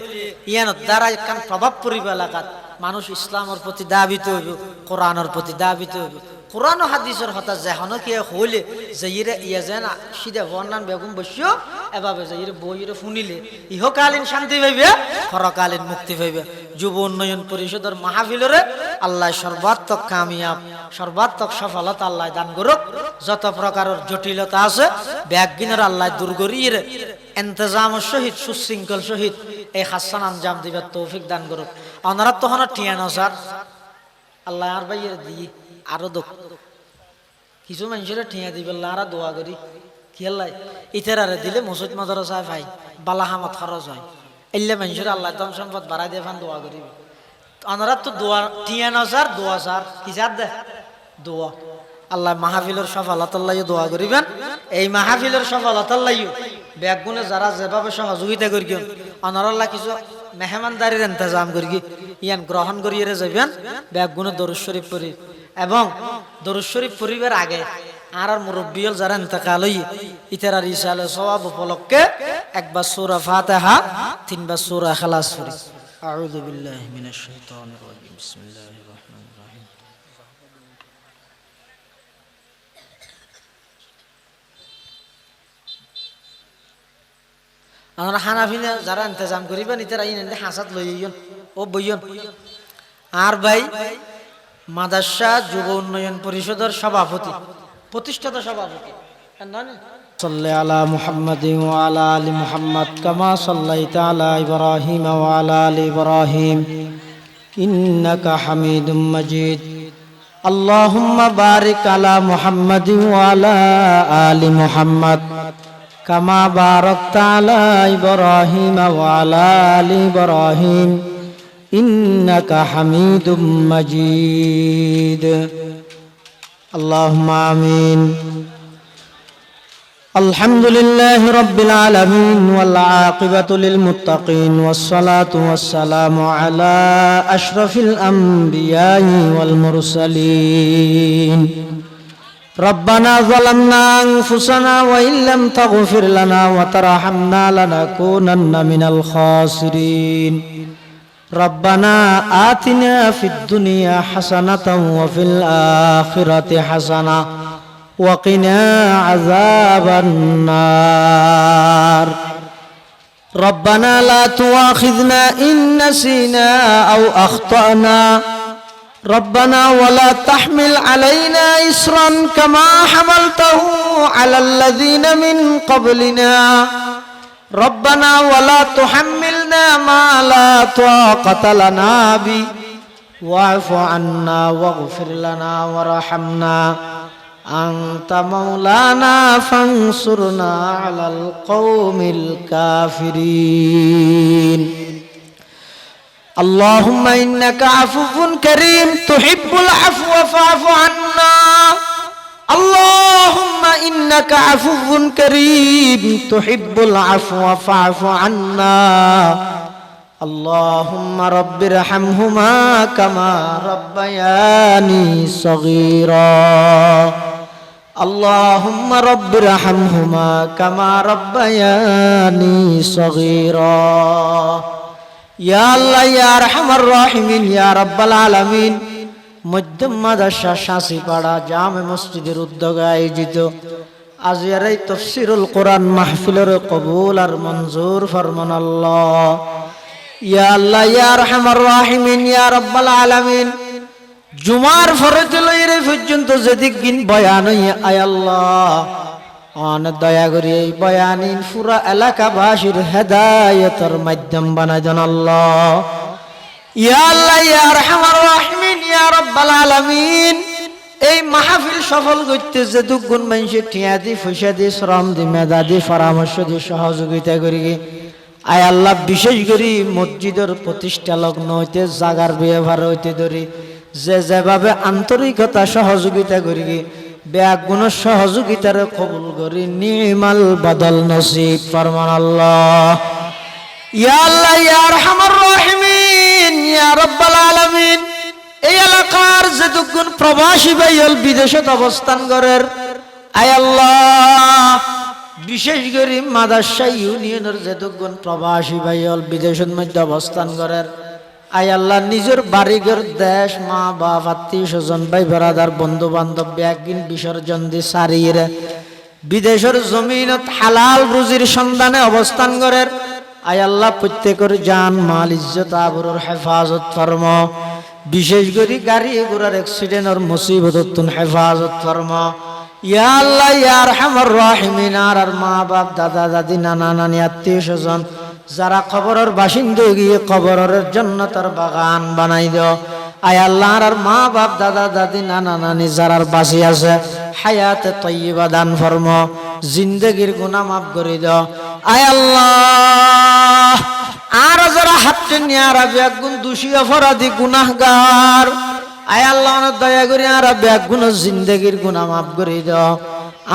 ইয়ান দ্বারা একখান প্রভাব পড়িব এলাকাত মানুষ ইসলামের প্রতি দাবিত হইব কোরআনের প্রতি দাবিত হইব কোরআন ও হাদিসের হতা যেখানে কি হইলে যাইরে ইয়া যেন সিধা বর্ণান বেগুম বসিও এভাবে যাইরে বইরে শুনিলে ইহকালীন শান্তি পাইবে পরকালীন মুক্তি পাইবে যুব উন্নয়ন পরিষদের মাহফিলরে আল্লাহ সর্বাত্মক কামিয়াব সর্বাত্মক সফলতা আল্লাহ দান করুক যত প্রকারের জটিলতা আছে ব্যাগিনের আল্লাহ দূর করিয়ে ইন্তজামের সহিত সুশৃঙ্খল সহিত এই হাসান আঞ্জাম দিবার তৌফিক দান করুক ওনারা তখন টিয়ানো স্যার আল্লাহ আর ভাইয়ের দিয়ে আরো কিছু মানুষের ঠিয়া দিবে আর দোয়া করি খেলাই ইতারে দিলে মসজিদ মাদ্রাসা ভাই বালাহামত খরচ হয় এলে মানুষের আল্লাহ দম সম্পদ বাড়াই দিয়ে ফান দোয়া করিবে ওনারা তো দোয়া ঠিয়া না স্যার দোয়া স্যার কি স্যার দে দোয়া আল্লাহ মাহফিলের সফলতাল্লাহ দোয়া করিবেন এই মাহফিলের সফলতাল্লাহ ব্যাগুনে যারা যেভাবে সহযোগিতা করি ওনার আল্লাহ কিছু মেহমানদারির ইন্তজাম করি ইয়ান গ্রহণ করিয়ে যাবেন ব্যাগুনে দরুদ শরীফ পড়ি এবং দরুদ শরীফ পড়িবার আগে আর মুরব্বিয়ল যারা ইন্তেকাল হই ইতারা রিসালে সওয়াব উপলক্ষে একবার সূরা ফাতিহা তিনবার সূরা ইখলাস পড়ি আউযু বিল্লাহি মিনাশ শাইতানির রাজিম বিসমিল্লাহির রহমানির রহিম আমরা হানাফিনে যারা ইন্তজাম করিবেন ইতারা ইনে হাসাত লইয়ন ও বইয়ন আর ভাই মাদ্রাসা যুব উন্নয়ন পরিষদের সভাপতি প্রতিষ্ঠাতা সভাপতি صل على محمد وعلى آل محمد كما صليت على إبراهيم وعلى آل إبراهيم إنك حميد مجيد اللهم بارك على محمد وعلى آل محمد كما باركت على إبراهيم وعلى آل إبراهيم إنك حميد مجيد اللهم آمين الحمد لله رب العالمين والعاقبة للمتقين والصلاة والسلام على أشرف الأنبياء والمرسلين ربنا ظلمنا أنفسنا وإن لم تغفر لنا وترحمنا لنكونن من الخاسرين ربنا آتنا في الدنيا حسنة وفي الآخرة حسنة وقنا عذاب النار ربنا لا تؤاخذنا إن نسينا أو أخطأنا ربنا ولا تحمل علينا إصرا كما حملته على الذين من قبلنا ربنا ولا تحملنا ما لا طاقة لنا به واعف عنا واغفر لنا وارحمنا أنت مولانا فانصرنا على القوم الكافرين اللهم إنك عفو كريم تحب العفو فاعف عنا اللهم إنك عفو كريم تحب العفو فاعف عنا اللهم رب ارحمهما كما ربياني صغيرا اللهم رب ارحمهما كما ربياني صغيرا يا الله يا أرحم الراحمين يا رب العالمين মধ্যম মাদ্রাসা শাসিপাড়া জামে মসজিদের উদ্যোগে আয়োজিত আজিয়ার এই তাফসীরুল কোরআন মাহফিলের কবুল আর মঞ্জুর ফরমান আল্লাহ। ইয়া আল্লাহ ইয়া আরহামার রাহিমিন ইয়া রাব্বাল আলামিন, জুমার ফরতে লইরে পর্যন্ত যেদিক দিন বয়ান হই আয় আল্লাহ অনেক দয়া করি এই বয়ানিন পুরা এলাকাবাসীর হেদায়েতের মাধ্যম বানাই দেন আল্লাহ। ইয়া আল্লাহ ইয়া আরহামার রাহিমিন ইয়া রাব্বাল আলামিন, এই মাহফিল সফল করতে যে দুগুণ মানুষে টিয়া দি পয়সা দি শ্রম দি মেধা দি পরামর্শ দি সহযোগিতা করি আয় আল্লাহ, বিশেষ করে মসজিদের প্রতিষ্ঠা লগ্ন হইতে জাগার ব্যবহার হইতে ধরি যে যেভাবে আন্তরিকতা সহযোগিতা করি ব্যাগুণ সহযোগিতার কবুল করি নিমাল বদল নসিব ফরমান আল্লাহ। ইয়া আল্লাহ ইয়া আরহামার রাহিমিন ইয়া রাব্বাল আলামিন, এই এলাকার যে দুগুণ প্রবাসী ভাইল বিদেশত অবস্থান করের আয় আল্লাহ, বিশেষ করে মাদ্রাসা ইউনিয়নের যে দুগুণ প্রবাসী ভাইল বিদেশের মধ্যে অবস্থান করের আয় আল্লাহ, নিজের বাড়িঘর দেশ মা বাপ আত্মীয় স্বজন ভাই বেড়াদার বন্ধু বান্ধব একদিন বিসর্জন দি সারির বিদেশের জমিনত হালাল রুজির সন্ধানে অবস্থান করের আয় আল্লাহ, প্রত্যেকের জান মাল ইজ্জত আবরুর হেফাজত ফরমা, বিশেষ করে গাড়ি ঘোড়ার অ্যাক্সিডেন্টের মুসিবত হেফাজত ফরমা। ইয়া আল্লাহ ইয়া আরহামার রাহিমিন, আর মা বাপ দাদা দাদি নানা নানি আত্মীয় স্বজন যারা কবরের বাসিন্দা গিয়ে কবরের জান্নাতের বাগান বানাই দাও আয় আল্লাহ, আর মা বাপ দাদা দাদি নানা নানি যারা বাঁচি আছে হায়াতে তয়্যিবা দান ফরমা, জিন্দেগির গুনাহ মাফ করে দাও আয় আল্লাহ। আর যারা হাতটা নিয়ে আর বেগুন দোষী অপরাধী গুনাহগার আয় আল্লাহ দয়া করে আর বেগুন জিন্দেগির গুনাহ মাফ করে দাও,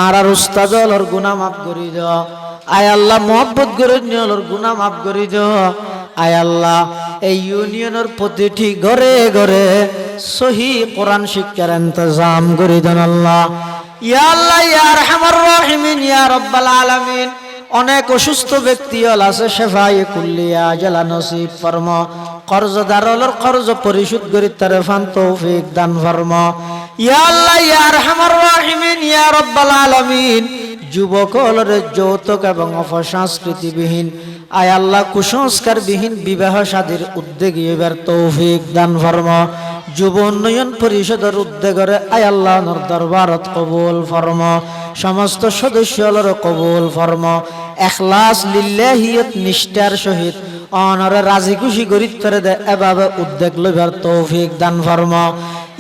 আর উস্তাদর গুনাহ মাফ করে দাও আয় আল্লাহ, মোহাব্বত করে নিয়লর গুনাহ মাফ করে দাও আয় আল্লাহ। এই ইউনিয়নের প্রতিটি ঘরে ঘরে সহি কোরআন শিক্ষার ইন্তজাম করে দেন আল্লাহ। ইয়া আল্লাহ ইয়া আরহামার রাহিমিন ইয়া রাব্বাল আলামিন, অনেক অসুস্থ ব্যক্তি আছে শেফায়ে কুল্লিয়া জালা নসিব ফরমা, কর্জদার হলর কর্জ পরিশোধ করি তার ফান তৌফিক দান ফরমা। ইয়া আল্লাহ ইয়া আরহামার রাহিমিন ইয়া রাব্বাল আলামিন, যুবক হলর যৌতুক এবং অপসংস্কৃতিবিহীন আয় আল্লাহ কুসংস্কার বিহীন বিবাহ শাদীর উদ্যোগী এবার তৌফিক দান ফরমা, যুব উন্নয়ন পরিষদের উদ্যোগরে আয় আল্লাহ দরবারত কবুল ফরমা, সমস্ত সদস্যর কবুল ফরমা, এখলাস লিল্লাহিয়ত নিষ্ঠার সহিত অনরে রাজি খুশি গরিত্তরে দে এভাবে উদ্যোগ লইবার তৌফিক দান ফরমা।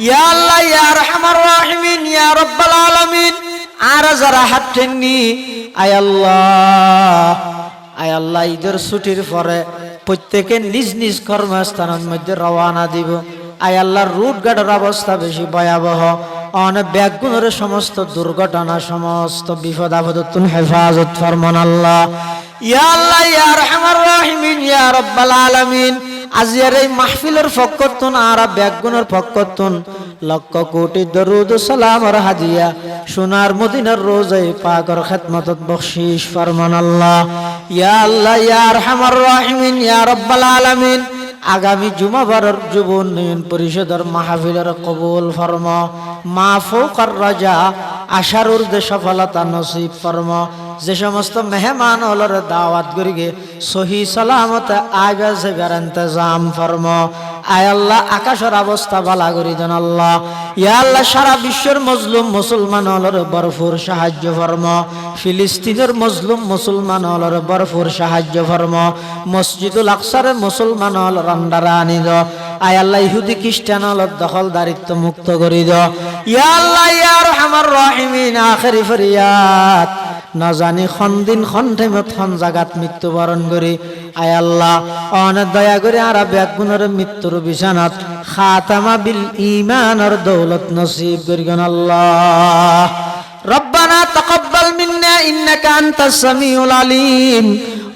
ইয়া আল্লাহ ইয়া আরহামার রাহিমিন ইয়া রাব্বাল আলামিন, আর যারা হাত টেননি আয় আল্লাহ, আয় আল্লাহ ঈদের ছুটির পরে প্রত্যেকে নিজ নিজ কর্মস্থানের মধ্যে রওনা দিব আয় আল্লাহ, রুট গাড়ির অবস্থা বেশি ভয়াবহ, অনেক ব্যাগুণের সমস্ত দুর্ঘটনা সমস্ত বিপদ আপদতুন হেফাজত ফরমান আল্লাহ। ইয়া আল্লাহ ইয়া আরহামার রাহিমিন ইয়া রাব্বাল আলামিন, আজিয়ার এই মাহফিলের পক্ষতুন আর ব্যাগুণের পক্ষতুন লক্ষ কোটি দরুদ সালাম আর হাদিয়া সোনার মদিনার রোজায়ে পাকের খিদমতত বখশিশ ফরমান আল্লাহ। ইয়া আল্লাহ ইয়া আরহামার রাহিমিন ইয়া রাব্বাল আলামিন, আগামী জুমাবারের যুব উন্নয়ন পরিষদের মাহফিলের কবুল ফরমা, মা ফৌকার রাজা আশার ঊর্ধ্বে সফলতা নসিব ফরমা, যে সমস্ত মেহমান হলর দাওয়াত করিগে সহি সালামতে আইবা যাবার ইন্তজাম ফরমা আয় আল্লাহ, আকাশের অবস্থা ভালো করে দেন আল্লাহ। ইয়া আল্লাহ, সারা বিশ্বের মজলুম মুসলমান হলর ভরপুর সাহায্য ফরমা, ফিলিস্তিনের মজলুম মুসলমান হলর ভরপুর সাহায্য ফরমা, মসজিদুল আকসার মুসলমান হল রান্ডারা আনি দাও আয় আল্লাহ, ইহুদি খ্রিস্টান হলর দখল দারিত্ব মুক্ত করে দাও। ইয়া আল্লাহ ইয়া আরহামার রাহিমিন, আখিরি ফরিয়াদ না জানি খন দিন খন টাইমত খন জাগাত মৃত্যুবরণ করি আয় আল্লাহ, অনেক দয়া করে আর ব্যাগুণের মৃত্যুর বিছানাত খাতামা বিল ঈমানের দৌলত নসিব করিবেন আল্লাহ। ربنا تقبل منا إنك أنت السميع العليم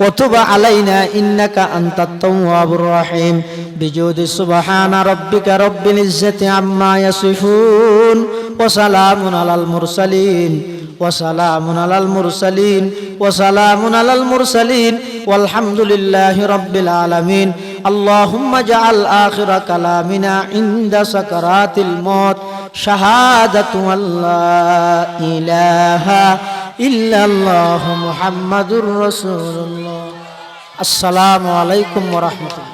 وتب علينا إنك أنت التواب الرحيم بجود سبحان ربك رب العزة عما يصفون وسلام على المرسلين وسلام على المرسلين وسلام على المرسلين والحمد لله رب العالمين اللهم اجعل آخر كلامنا عند سكرات الموت شهادة أن لا إله إلا الله محمد رسول الله. السلام عليكم ورحمة الله.